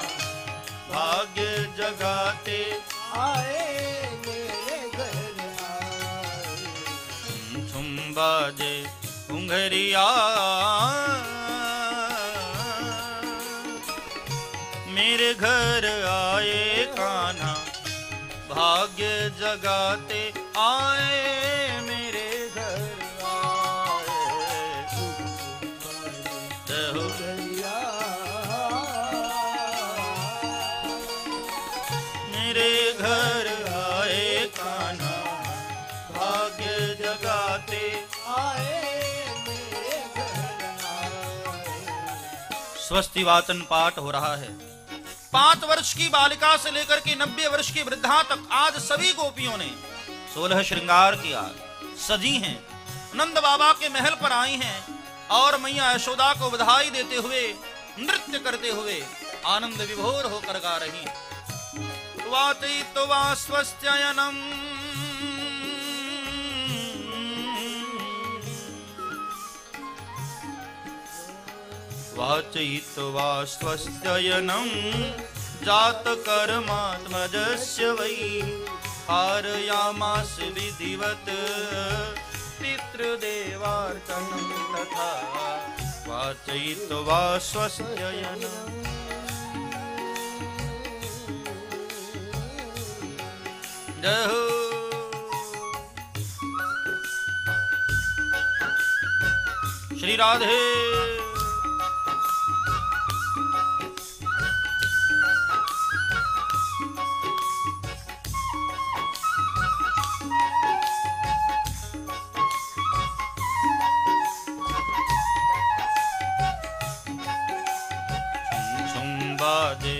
भाग्य जगाते आए मेरे घर आए। छुम बाजे घुंघरिया, मेरे घर आए कान्हा, भाग्य जगाते आए मेरे घर आए। जय हो मेरे घर आए कान्हा, भाग्य जगाते आए मेरे घर आए। स्वस्ति वाचन पाठ हो रहा है। 5 वर्ष की बालिका से लेकर के 90 वर्ष की वृद्धा तक आज सभी गोपियों ने 16 श्रृंगार किया, सजी हैं, नंद बाबा के महल पर आई हैं और मैया यशोदा को बधाई देते हुए, नृत्य करते हुए आनंद विभोर होकर गा रही हैं। वाचयित्वा स्वस्त्ययनं वाचयित्वा स्वस्त्ययनं जात कर्मात्मजस्य वै। कारयामास विधिवत् पितृदेवार्चनं तथा। वाचयित्वा स्वस्त्ययनं जय हो। श्री राधे। बाजे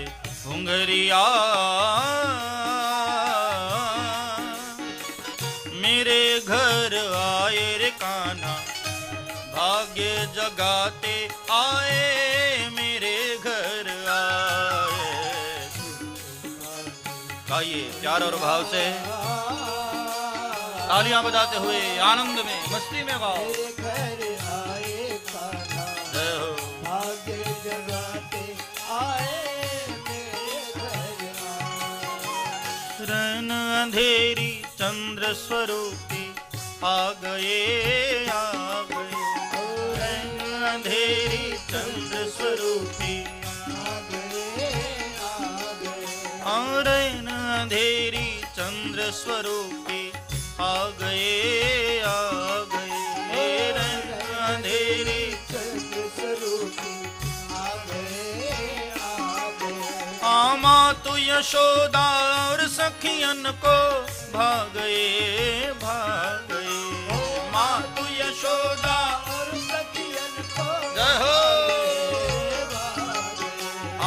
भाग्य जगाते आए मेरे घर आए। गाइए प्यार और भाव से, तालियां बजाते हुए आनंद में मस्ती में गाओ। मेरे घर आए कान्हा, जय हो। भाग्य जगाते आए मेरे घर आए। रन अंधेरी चंद्र स्वरूपी आ गए आ गए। रन अंधेरी चंद्र स्वरूपी आ गए आ गए। और रन अंधेरी चंद्र स्वरूपी आ गए आ गए। रन अंधेरी चंद्र स्वरूपी आ गए आ गए। आमा तू यशोदा और सखियन को भागए भागए। माँ तू यशोदा और सखियन को जय हो। भागे।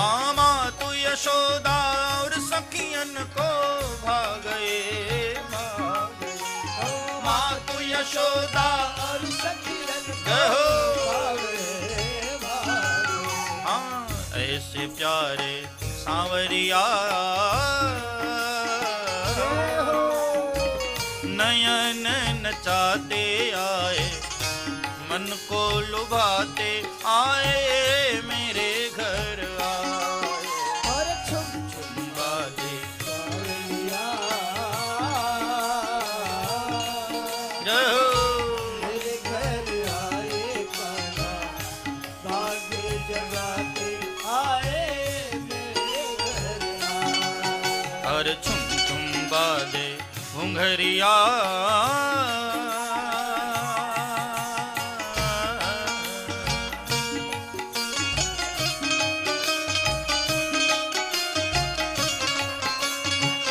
आमा तू यशोदा और सखियन को भागए भागए। माँ तू यशोदा और सखियन को जय हो। भागे, भागे। हाँ ऐसे प्यारे सांवरिया नयन नचाते आए, मन को लुभाते आए मेरे घर आए। और छुम छुम बाजे सावरिया, जय हो। मेरे घर आए कान्हा, भाग्य जगाते आए मेरे घर आए। और छुम छुम बाजे घुंघरिया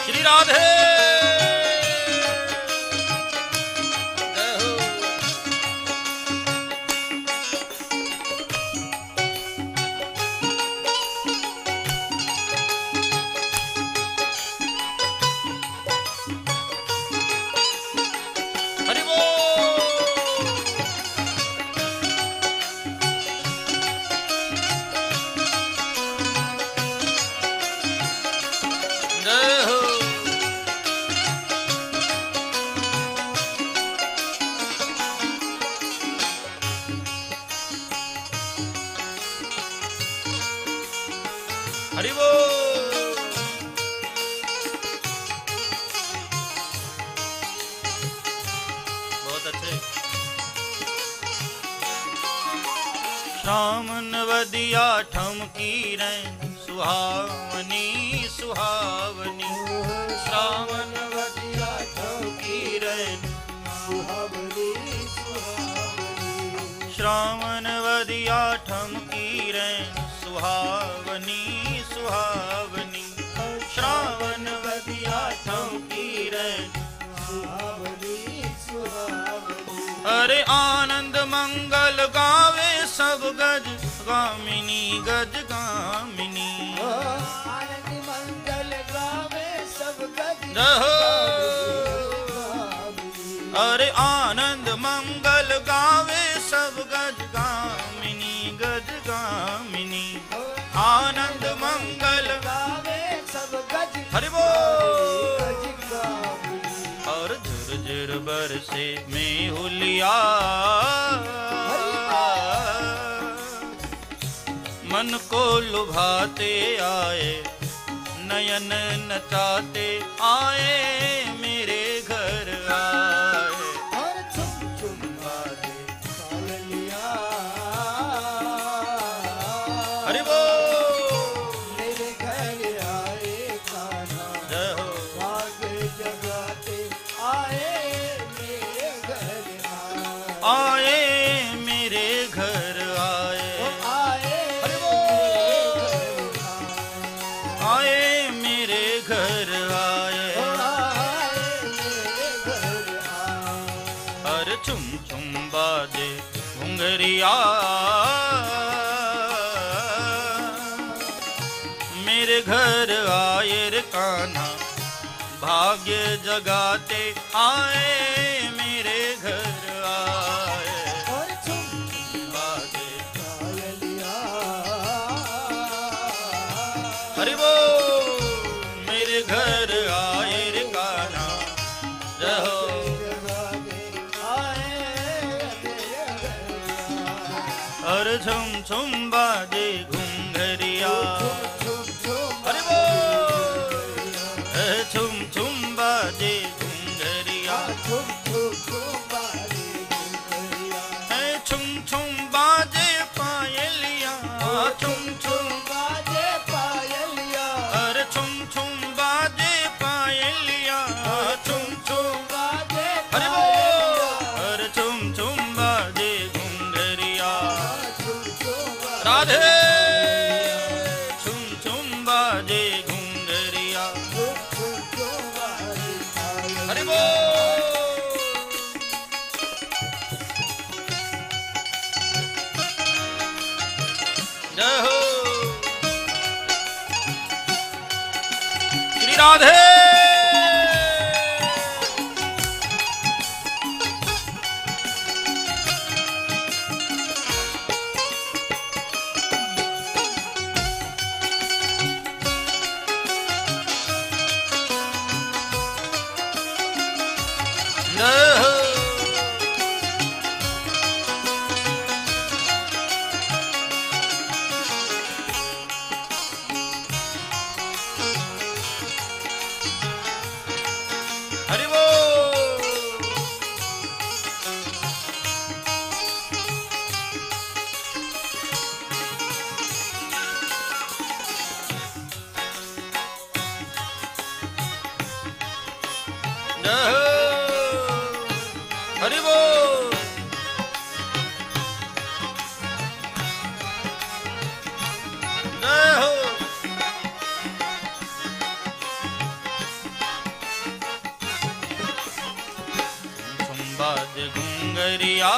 श्री राधे जय हो। हरि बोल। जय हो। हरि बोल। बहुत अच्छे। श्याम नवदिया ठमकी रैन सुहावनी सुहावनी। श्याम नवदिया ठमकी रैन सुहावनी सुहावनी। श्रावण वदिया ठमकी रैन सुहावनी सुहावनी। श्रावण वदिया ठमकी रैन सुहावनी सुहावनी। अरे आनंद मंगल गावे सब गज गामिनी गज गामिनी। आनंद मंगल गावे सब गज जय हो। गामिनी। अरे आनंद मंगल गावे सब गज गामिनी गज गामिनी। आनंद मंगल गावे सब गज हरि बोल। गज गामिनी। और झुरझुर बरसे में हुलिया मन को लुभाते आए, नयन नचाते आए मेरे घर आए। और छुम छुम बाजे सावरिया, हरि बोल। मेरे घर आए कान्हा, जय हो। भाग्य जगाते आए मेरे घर आए। आए मेरे घर आए। आए हरि बोल। आए मेरे घर आए। हर चुम चुम बाजे घुंघरिया मेरे घर आए रे कान्हा, भाग्य जगाते आए मेरे घर आए। और छुम झुम झुम बाजे घुंघरिया झुम झुम हरि बोल झुम झुम बाजे घुंघरिया झुम झुम झुम बाजे घुंघरिया छुम छुम बाजे पायलिया छुम छुम बाजे पायलिया अरे छुम छुम बाजे पायलिया छुम छुम बाजे हरि बोल अरे छुम छुम बाजे घुंघरिया झुम झुम राधे छुम छुम बाजे घुंघरिया झुम झुम बाजे हरि बोल जय हो श्री राधे जय हो हरि बोल जय हो हरि बोल जय हो झुम बाजे घुंघरिया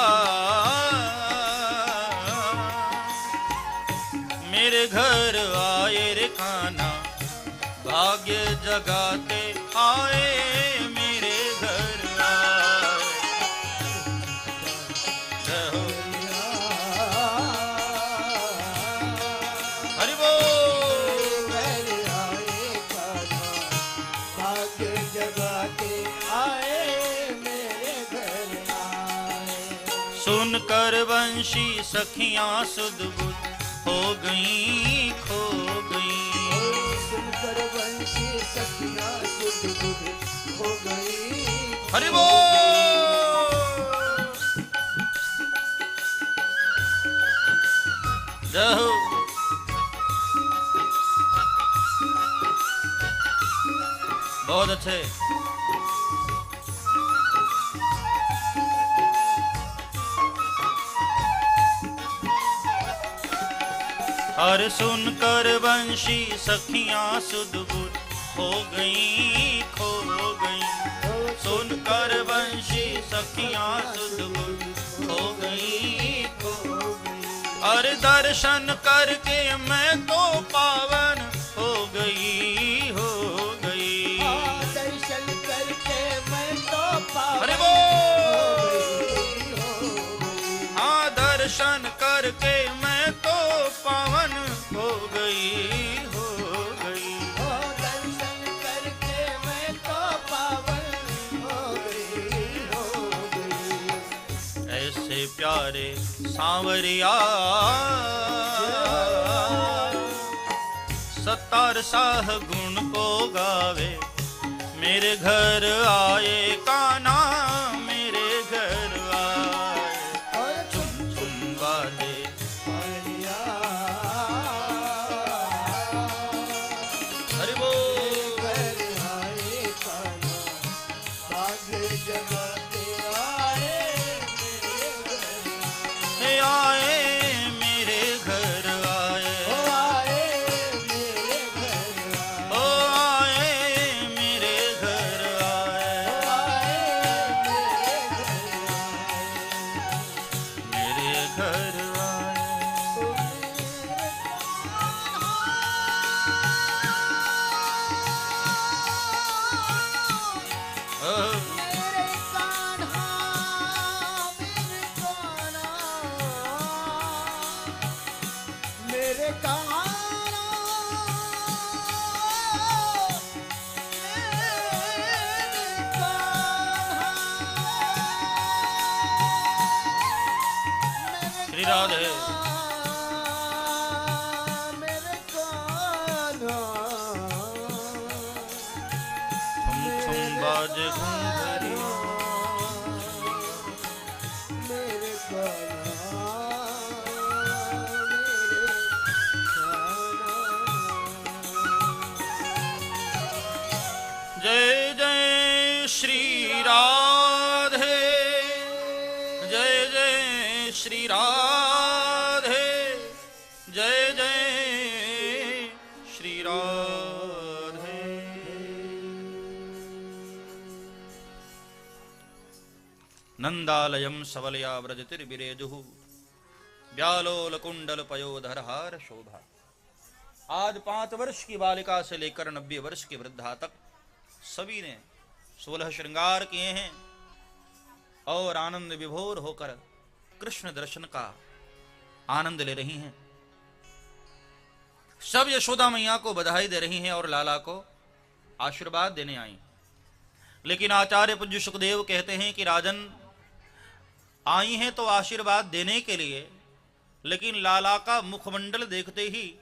मेरे घर आए रे कान्हा भाग्य जगाते आए मेरे घर आए जय हो हरि बोल घर आए कान्हा भाग्य जगाते आए मेरे घर आए सुनकर वंशी सखियां सुध बुध हो गई खो गई सुनकर वंशी सखियां सुध बुध हो गई हरि बोल जय हो बहुत अच्छे हर सुनकर वंशी सखियां सुध बुध हो गई खो गई सुनकर वंशी सखियां सुध बुध हो गई खो गई और दर्शन करके मैं तो पावन हो गई हो गई दर्शन करके मैं तो हरि पावन बोल हो गई हाँ दर्शन करके मैं तो पावन हो गई हो गई हो दर्शन करके मैं तो पावन हो गई ऐसे प्यारे सांवरिया सत्तार साह गुण को गावे मेरे घर आए कान्हा मेरे घर आए और चुम चुम बाजे पायलिया हरि बोल घर आए कान्हा भाग्य जगाते आए मेरे घर आए मेरे घर आए ओ आए मेरे घर आए ओ आए मेरे घर आए ओ आए मेरे घर मेरे घर आए मेरे कान्हा मेरे कान्हा श्री राधे बाजे घुंघरी मेरे कान्हा जय जय श्री राधे जय जय श्री राधे जय जय श्री राधे। नंदालयम सवलया व्रजतिर्विरेजुः व्यालोल कुंडल पयोधरहार शोभा। आज 5 वर्ष की बालिका से लेकर 90 वर्ष की वृद्धा तक सभी ने 16 श्रृंगार किए हैं और आनंद विभोर होकर कृष्ण दर्शन का आनंद ले रही हैं। सब यशोदा मैया को बधाई दे रही हैं और लाला को आशीर्वाद देने आई। लेकिन आचार्य पूज्य सुखदेव कहते हैं कि राजन आई हैं तो आशीर्वाद देने के लिए, लेकिन लाला का मुखमंडल देखते ही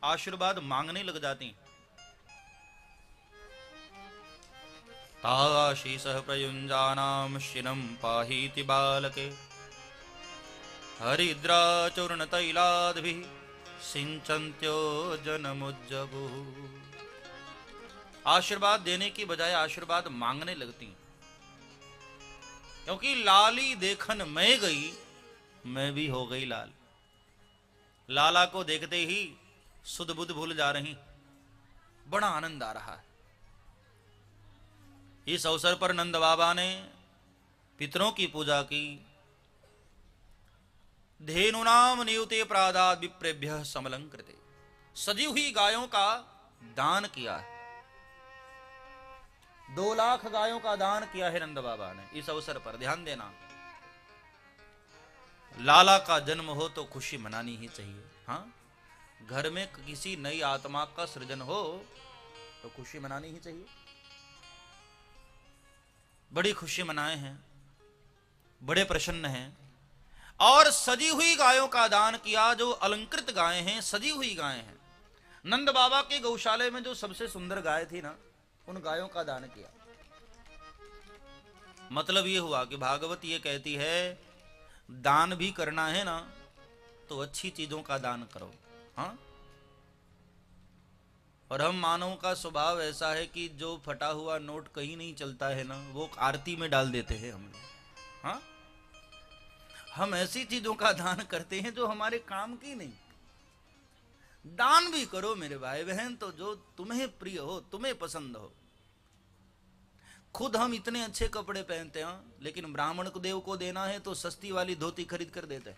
आशीर्वाद मांगने लग जाती। ताशीसः प्रयुञ्जानां शिनं पाहीति बालके हरिद्राचूर्णतैलाद्भिः सिंचन्त्यो जनमुज्जगुः। आशीर्वाद देने की बजाय आशीर्वाद मांगने लगती, क्योंकि लाली देखन मैं गई मैं भी हो गई लाल। लाला को देखते ही सुध बुध भूल जा रही, बड़ा आनंद आ रहा है। इस अवसर पर नंद बाबा ने पितरों की पूजा की। धेनुनाम नियुते प्रादाद विप्रेभ्य समलंकृते, सजी हुई गायों का दान किया है। 2 लाख गायों का दान किया है नंद बाबा ने इस अवसर पर। ध्यान देना, लाला का जन्म हो तो खुशी मनानी ही चाहिए। हाँ, घर में किसी नई आत्मा का सृजन हो तो खुशी मनानी ही चाहिए। बड़ी खुशी मनाए हैं, बड़े प्रसन्न हैं। और सजी हुई गायों का दान किया, जो अलंकृत गायें हैं, सजी हुई गायें हैं। नंद बाबा के गौशाले में जो सबसे सुंदर गाय थी ना, उन गायों का दान किया। मतलब ये हुआ कि भागवत ये कहती है दान भी करना है ना तो अच्छी चीजों का दान करो। हाँ, और हम मानव का स्वभाव ऐसा है कि जो फटा हुआ नोट कहीं नहीं चलता है ना, वो आरती में डाल देते हैं हम लोग। हाँ, हम ऐसी चीजों का दान करते हैं जो हमारे काम की नहीं। दान भी करो मेरे भाई बहन, तो जो तुम्हें प्रिय हो, तुम्हें पसंद हो। खुद हम इतने अच्छे कपड़े पहनते हैं, लेकिन ब्राह्मण को देव को देना है तो सस्ती वाली धोती खरीद कर देते हैं।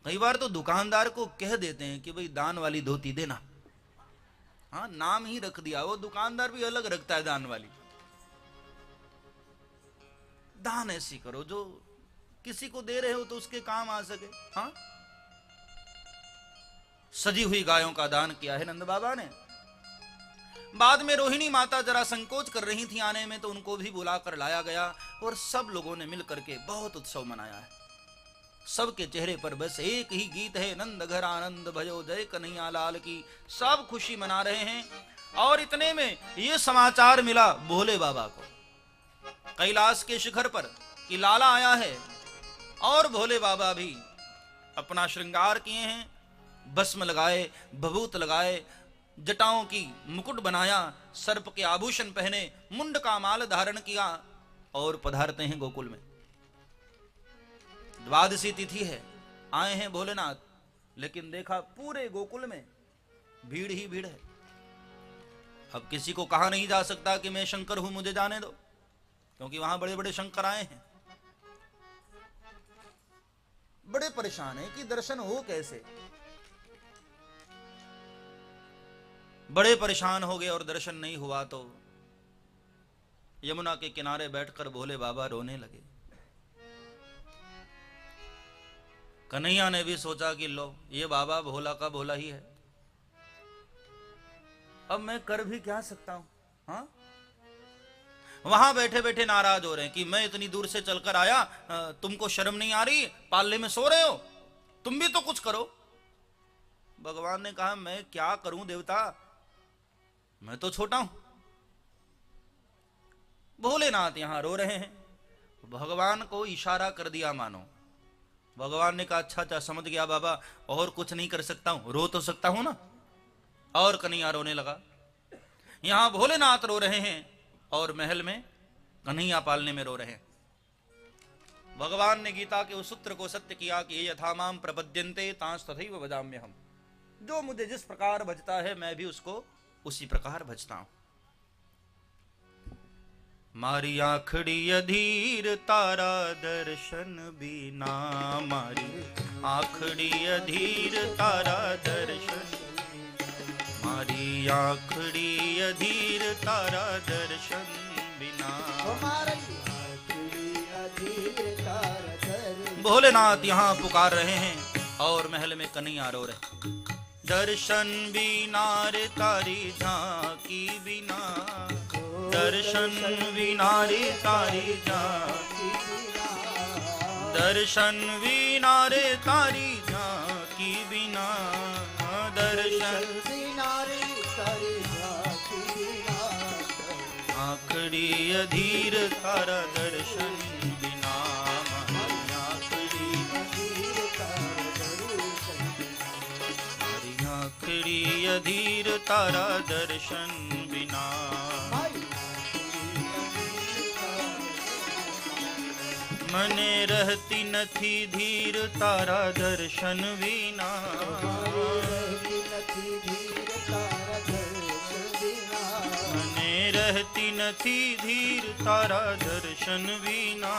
कई बार तो दुकानदार को कह देते हैं कि भाई दान वाली धोती देना। हाँ, नाम ही रख दिया, वो दुकानदार भी अलग रखता है दान वाली। दान ऐसी करो जो किसी को दे रहे हो तो उसके काम आ सके। हाँ, सजी हुई गायों का दान किया है नंद बाबा ने। बाद में रोहिणी माता जरा संकोच कर रही थी आने में, तो उनको भी बुलाकर लाया गया और सब लोगों ने मिलकर के बहुत उत्सव मनाया है। सबके चेहरे पर बस एक ही गीत है, नंद घर आनंद भयो जय कन्हैया लाल की। सब खुशी मना रहे हैं। और इतने में ये समाचार मिला भोले बाबा को कैलाश के शिखर पर कि लाला आया है। और भोले बाबा भी अपना श्रृंगार किए हैं, भस्म लगाए, भभूत लगाए, जटाओं की मुकुट बनाया, सर्प के आभूषण पहने, मुंड का माल धारण किया और पधारते हैं गोकुल में। द्वादशी तिथि है, आए हैं भोलेनाथ, लेकिन देखा पूरे गोकुल में भीड़ ही भीड़ है। अब किसी को कहा नहीं जा सकता कि मैं शंकर हूं, मुझे जाने दो, क्योंकि वहां बड़े बड़े शंकर आए हैं। बड़े परेशान है कि दर्शन हो कैसे। बड़े परेशान हो गए और दर्शन नहीं हुआ तो यमुना के किनारे बैठकर भोले बाबा रोने लगे। कन्हैया ने भी सोचा कि लो, ये बाबा भोला का भोला ही है, अब मैं कर भी क्या सकता हूं। हाँ, वहां बैठे बैठे नाराज हो रहे हैं कि मैं इतनी दूर से चलकर आया, तुमको शर्म नहीं आ रही, पाले में सो रहे हो, तुम भी तो कुछ करो। भगवान ने कहा मैं क्या करूं देवता, मैं तो छोटा हूं। भोलेनाथ यहां रो रहे हैं। भगवान को इशारा कर दिया मानो। भगवान ने कहा अच्छा अच्छा समझ गया बाबा, और कुछ नहीं कर सकता हूं, रो तो सकता हूं ना। और कन्हैया रोने लगा। यहां भोलेनाथ रो रहे हैं और महल में कन्हैया पालने में रो रहे हैं। भगवान ने गीता के उस सूत्र को सत्य किया कि ये यथा माम प्रपद्यन्ते तांस तथैव भजाम्यहम्। जो मुझे जिस प्रकार भजता है मैं भी उसको उसी प्रकार भजता हूं। मारी आखड़ी अधीर तारा दर्शन बिना, मारी आखड़ी अधीर तारा दर्शन, मारी आखड़ी अधीर तारा दर्शन बिना। भोलेनाथ यहां पुकार रहे हैं और महल में कन्हैया रो रहे। दर्शन बिना रे तारी झांकी बिना, दर्शन बिना रे तारी झांकी, दर्शन बिना रे तारी झांकी बिना, दर्शन बिना रे तारी झांकी बिना। आखड़ी अधीर तारा दर्शन बिना, आखड़ी अधीर तारा दर्शन, आखड़ी अधीर तारा दर्शन बिना। मने रहती नथी धीर तारा दर्शन बिना, मने रहती नथी धीर तारा दर्शन बिना।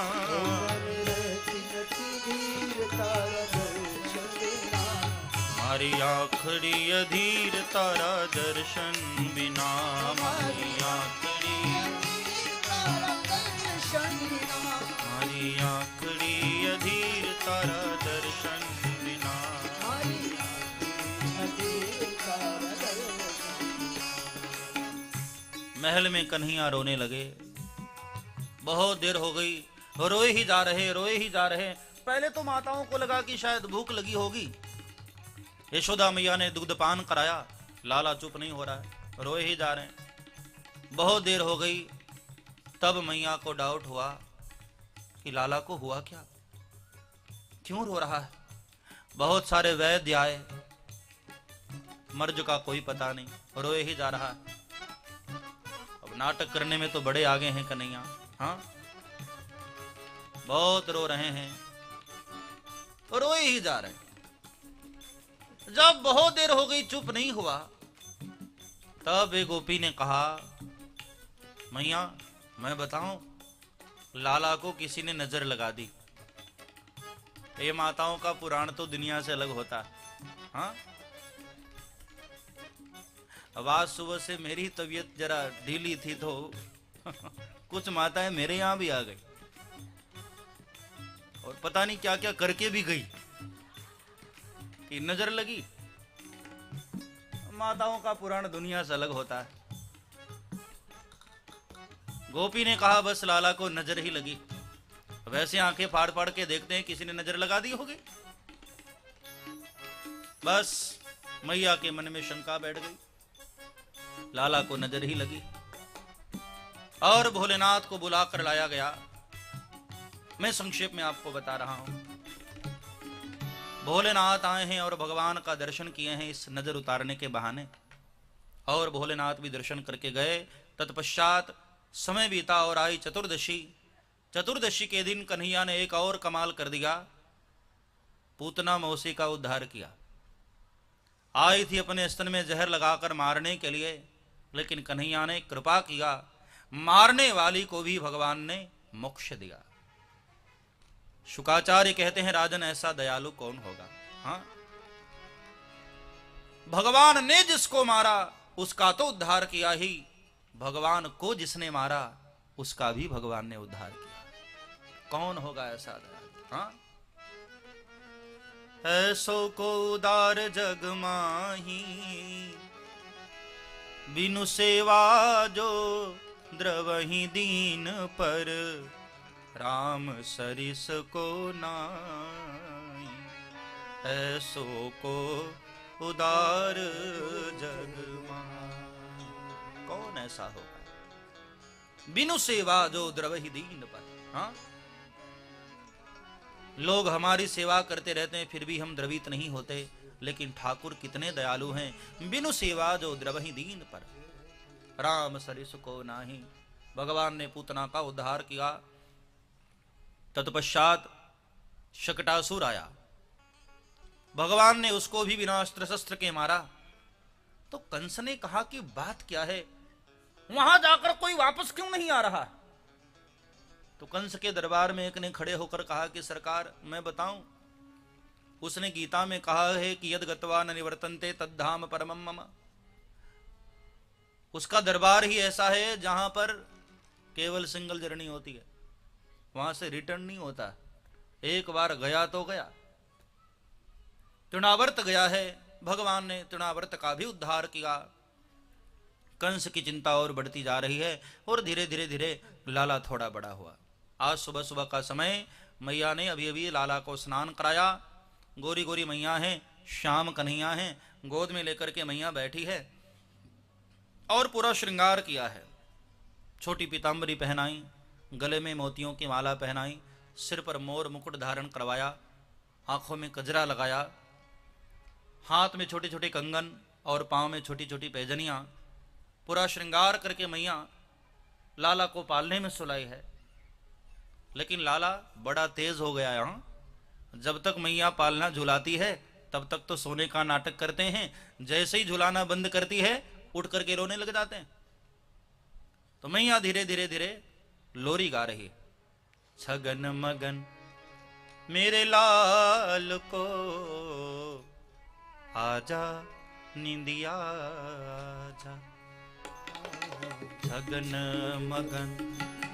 मारी आखड़ी अधीर तारा दर्शन बिना, मारी आखड़ी, मारी आखड़ी अधीर तारा दर्शन बिना। महल में कन्हैया रोने लगे। बहुत देर हो गई, रोए ही जा रहे, रोए ही जा रहे। पहले तो माताओं को लगा कि शायद भूख लगी होगी। यशोदा मैया ने दुग्धपान कराया, लाला चुप नहीं हो रहा है, रोए ही जा रहे हैं। बहुत देर हो गई, तब मैया को डाउट हुआ कि लाला को हुआ क्या, क्यों रो रहा है। बहुत सारे वैद्य आए, मर्ज का कोई पता नहीं, रोए ही जा रहा है। अब नाटक करने में तो बड़े आगे हैं कन्हैया, हाँ बहुत रो रहे हैं, रोए ही जा रहे हैं। जब बहुत देर हो गई चुप नहीं हुआ, तब एक गोपी ने कहा मैया मैं बताऊं, लाला को किसी ने नजर लगा दी। ये माताओं का पुराण तो दुनिया से अलग होता है, हाँ। अब आज सुबह से मेरी तबीयत जरा ढीली थी तो कुछ माताएं मेरे यहां भी आ गई और पता नहीं क्या क्या करके भी गई कि नजर लगी। माताओं का पुराण दुनिया से अलग होता है। गोपी ने कहा बस लाला को नजर ही लगी, वैसे आंखें फाड़ फाड़ के देखते हैं किसी ने नजर लगा दी होगी। बस मैया के मन में शंका बैठ गई, लाला को नजर ही लगी। और भोलेनाथ को बुलाकर लाया गया। मैं संक्षेप में आपको बता रहा हूं। भोलेनाथ आए हैं और भगवान का दर्शन किए हैं इस नजर उतारने के बहाने, और भोलेनाथ भी दर्शन करके गए। तत्पश्चात समय बीता और आई चतुर्दशी। चतुर्दशी के दिन कन्हैया ने एक और कमाल कर दिया, पूतना मौसी का उद्धार किया। आई थी अपने स्तन में जहर लगाकर मारने के लिए, लेकिन कन्हैया ने कृपा किया, मारने वाली को भी भगवान ने मोक्ष दिया। शुकाचार्य कहते हैं राजन ऐसा दयालु कौन होगा, हाँ। भगवान ने जिसको मारा उसका तो उद्धार किया ही, भगवान को जिसने मारा उसका भी भगवान ने उद्धार किया। कौन होगा ऐसा दयालु, हाँ। ऐसो को उदार जग माही, बिनु सेवा जो द्रवहि दीन पर, राम सरिस को नाई। ऐसो को उदार जग माही। ऐसा होगा। बिनु सेवा जो द्रवहि दीन पर। हाँ, लोग हमारी सेवा करते रहते हैं फिर भी हम द्रवित नहीं होते, लेकिन ठाकुर कितने दयालु हैं। बिनु सेवा जो द्रवहि दीन पर, राम सरिस को नाही। भगवान ने पूतना का उद्धार किया। तत्पश्चात शकटासुर आया, भगवान ने उसको भी बिना अस्त्र शस्त्र के मारा। तो कंस ने कहा कि बात क्या है, वहां जाकर कोई वापस क्यों नहीं आ रहा। तो कंस के दरबार में एक ने खड़े होकर कहा कि सरकार मैं बताऊं, उसने गीता में कहा है कि यद गत्वा न निवर्तन्ते तद्धाम परमम मम। उसका दरबार ही ऐसा है जहां पर केवल सिंगल जर्नी होती है, वहां से रिटर्न नहीं होता। एक बार गया तो गया। तृणावर्त गया है, भगवान ने तृणावर्त का भी उद्धार किया। कंस की चिंता और बढ़ती जा रही है और धीरे धीरे धीरे लाला थोड़ा बड़ा हुआ। आज सुबह सुबह का समय, मैया ने अभी अभी लाला को स्नान कराया। गोरी गोरी मैया हैं, श्याम कन्हैया हैं, गोद में लेकर के मैया बैठी है और पूरा श्रृंगार किया है। छोटी पीतांबरी पहनाई, गले में मोतियों की माला पहनाई, सिर पर मोर मुकुट धारण करवाया, आंखों में कजरा लगाया, हाथ में छोटे छोटे कंगन और पांव में छोटी छोटी पैजनियां, पूरा श्रृंगार करके मैया लाला को पालने में सुलाई है। लेकिन लाला बड़ा तेज हो गया है। जब तक मैया पालना झुलाती है तब तक तो सोने का नाटक करते हैं, जैसे ही झुलाना बंद करती है उठ करके रोने लग जाते हैं। तो मैया धीरे धीरे धीरे लोरी गा रही है। छगन मगन मेरे लाल को आजा निंदिया आजा, छगन मगन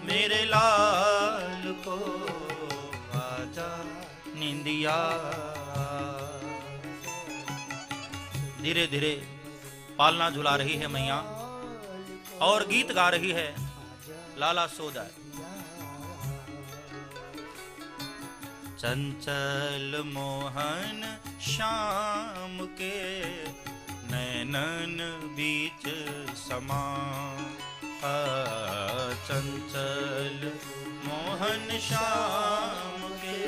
मेरे लाल को आजा निंदिया। धीरे धीरे पालना झुला रही है मैया और गीत गा रही है, लाला सो जाए। चंचल मोहन श्याम के नैनन बीच समा, चंचल मोहन श्याम के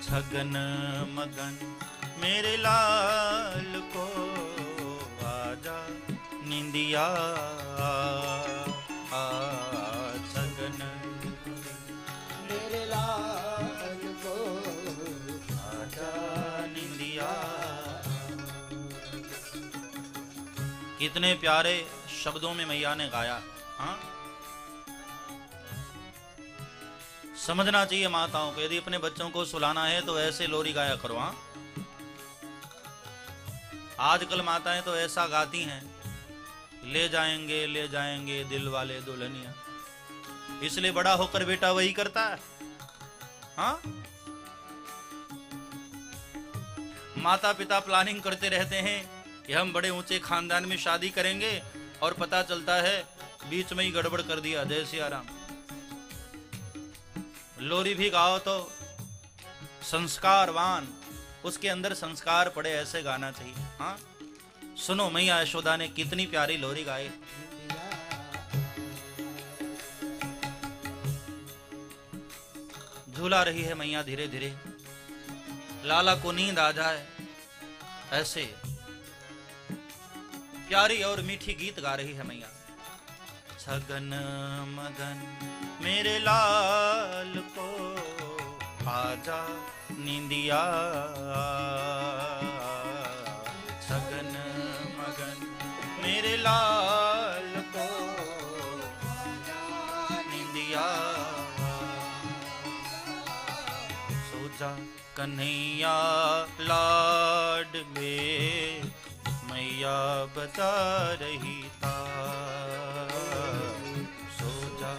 छगन मगन मेरे लाल को आजा निंदिया, छगन मेरे लाल को आजा निंदिया। कितने प्यारे शब्दों में मैया ने गाया। हाँ, समझना चाहिए माताओं को, यदि अपने बच्चों को सुलाना है तो ऐसे लोरी गाया करो। हाँ, आजकल माताएं तो ऐसा गाती हैं, ले जाएंगे दिल वाले दुल्हनिया, इसलिए बड़ा होकर बेटा वही करता है। हाँ, माता पिता प्लानिंग करते रहते हैं कि हम बड़े ऊंचे खानदान में शादी करेंगे और पता चलता है बीच में ही गड़बड़ कर दिया। जय सिया राम। लोरी भी गाओ तो संस्कारवान, उसके अंदर संस्कार पड़े, ऐसे गाना चाहिए। हाँ, सुनो मैया यशोदा ने कितनी प्यारी लोरी गाई। झूला रही है मैया धीरे धीरे, लाला को नींद आ जाए ऐसे प्यारी और मीठी गीत गा रही है मैया। छगन मगन मेरे लाल को आजा निंदिया, छगन मगन मेरे लाल को निंदिया। सो जा कन्हैया लाड में मैया बता रही था, सो जा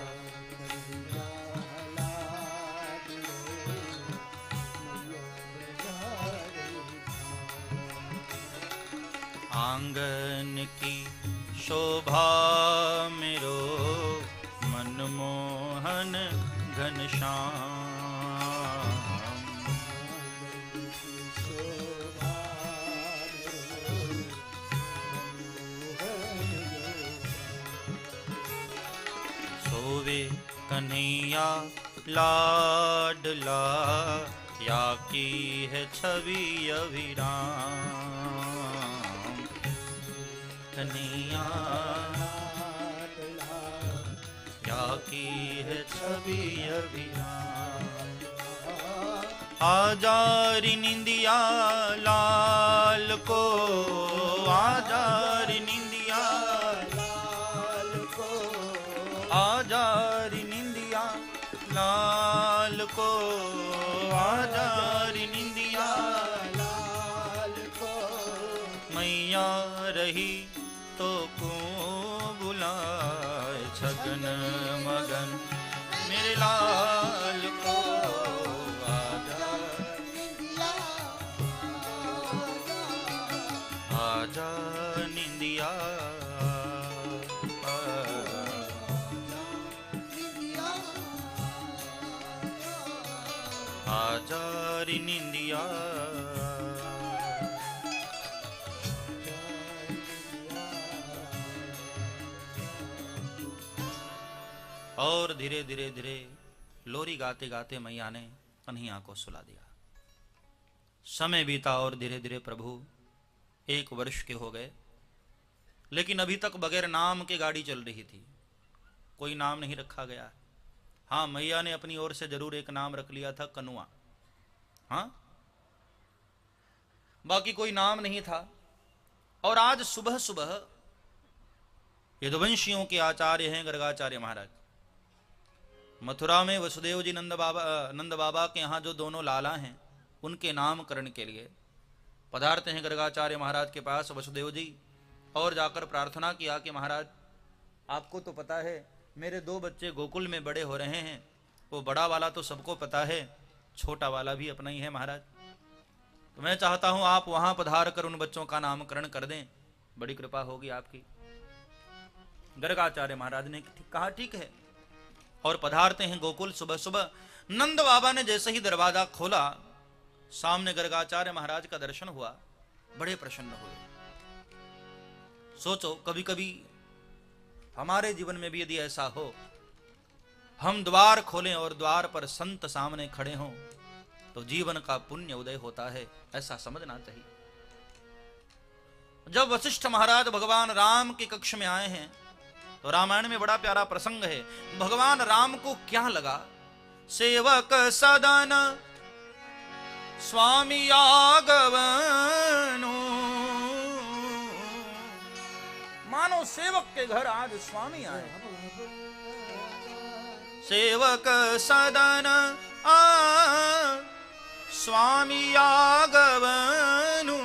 आंगन की शोभा मेरो मनमोहन घनश्याम, कन्हैया लाडला या की है छवि अभिराम। कन्हैया या की है छवि अभिराम। आजा रे निंदिया लाल को, आजा रे निंदिया लाल को, आजा रे निंदिया लाल को, आजा रे निंदिया लाल को। मैया रही तो को बुलाए छगन मगन मेरे लाल को। आजा निंदिया आजा रे निंदिया। और धीरे धीरे धीरे लोरी गाते गाते मैया ने कन्हैया को सुला दिया। समय बीता और धीरे धीरे प्रभु 1 वर्ष के हो गए, लेकिन अभी तक बगैर नाम के गाड़ी चल रही थी। कोई नाम नहीं रखा गया। हाँ, मैया ने अपनी ओर से जरूर एक नाम रख लिया था, कनुआ। हाँ, बाकी कोई नाम नहीं था। और आज सुबह सुबह यदुवंशियों के आचार्य हैं गर्गाचार्य महाराज, मथुरा में वसुदेव जी नंद बाबा के यहाँ जो दोनों लाला हैं उनके नामकरण के लिए पधारते हैं गर्गाचार्य महाराज के पास वसुदेव जी, और जाकर प्रार्थना किया कि महाराज आपको तो पता है मेरे 2 बच्चे गोकुल में बड़े हो रहे हैं। वो बड़ा वाला तो सबको पता है, छोटा वाला भी अपना ही है महाराज। तो मैं चाहता हूं आप वहां पधार कर उन बच्चों का नामकरण कर दें, बड़ी कृपा होगी आपकी। गर्गाचार्य महाराज ने कहा ठीक है, और पधारते हैं गोकुल। सुबह सुबह नंद बाबा ने जैसे ही दरवाजा खोला, सामने गर्गाचार्य महाराज का दर्शन हुआ, बड़े प्रसन्न हुए। सोचो कभी कभी हमारे जीवन में भी यदि ऐसा हो, हम द्वार खोलें और द्वार पर संत सामने खड़े हों, तो जीवन का पुण्य उदय होता है, ऐसा समझना चाहिए। जब वशिष्ठ महाराज भगवान राम के कक्ष में आए हैं, तो रामायण में बड़ा प्यारा प्रसंग है। भगवान राम को क्या लगा, सेवक सदन स्वामी आगवनु, मानो सेवक के घर आज स्वामी आए। सेवक सदन स्वामी आगवनु,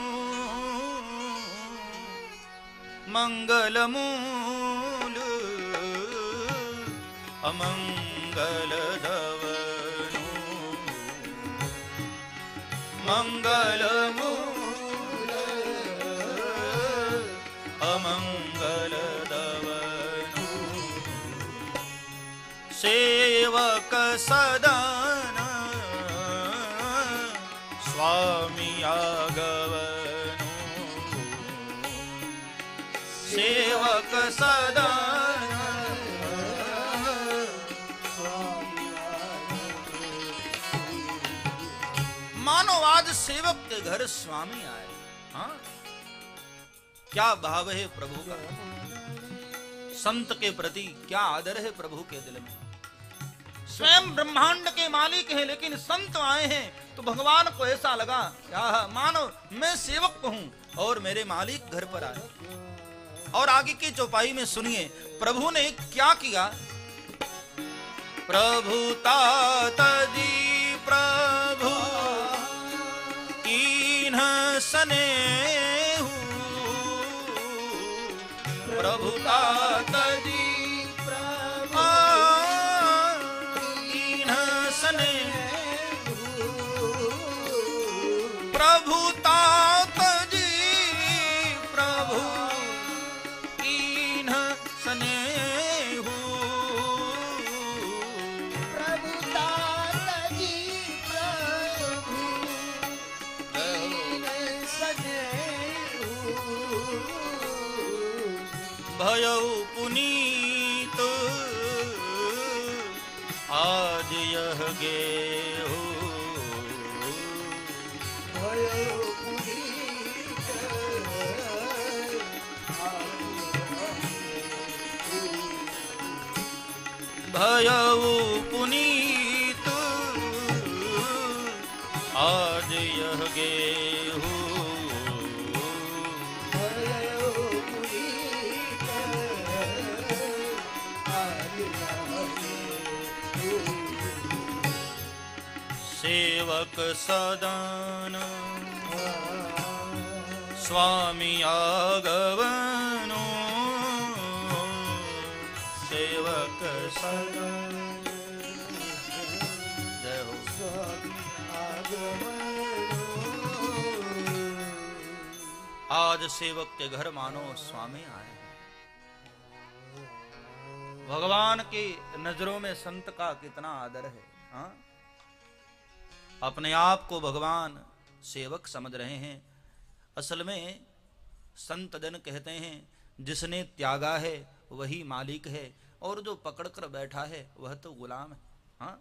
मंगल मूल अमंगल दवनु, मंगल मूल अमंगल दवनु, सेवक सदन स्वामी आगवनु, सेवक सदन। मानो आज सेवक के घर स्वामी आए। हाँ, क्या भाव है प्रभु का, संत के प्रति क्या आदर है प्रभु के दिल में। स्वयं ब्रह्मांड के मालिक हैं, लेकिन संत आए हैं तो भगवान को ऐसा लगा क्या मानो मैं सेवक हूं और मेरे मालिक घर पर आए। और आगे की चौपाई में सुनिए प्रभु ने क्या किया। प्रभु तात जी प्रभु कीन्ह स्नेहु, प्रभु तात जी प्रभु कीन्ह स्नेहु, प्रभु तात जी प्रभु कीन्ह स्नेहु, प्रभु तात जी प्रभु कीन्ह स्नेहु, भयउ पुनीत गेहूं भयो पुनीत भयऊ पुनीत आज यह गेहूं भयो पुनीत सेवक सदन स्वामी आगवनो सेवक सदन जय हो आज सेवक के घर मानो स्वामी आए हैं। भगवान की नजरों में संत का कितना आदर है। हाँ? अपने आप को भगवान सेवक समझ रहे हैं। असल में संत जन कहते हैं जिसने त्यागा है वही मालिक है और जो पकड़ कर बैठा है वह तो गुलाम है। हाँ?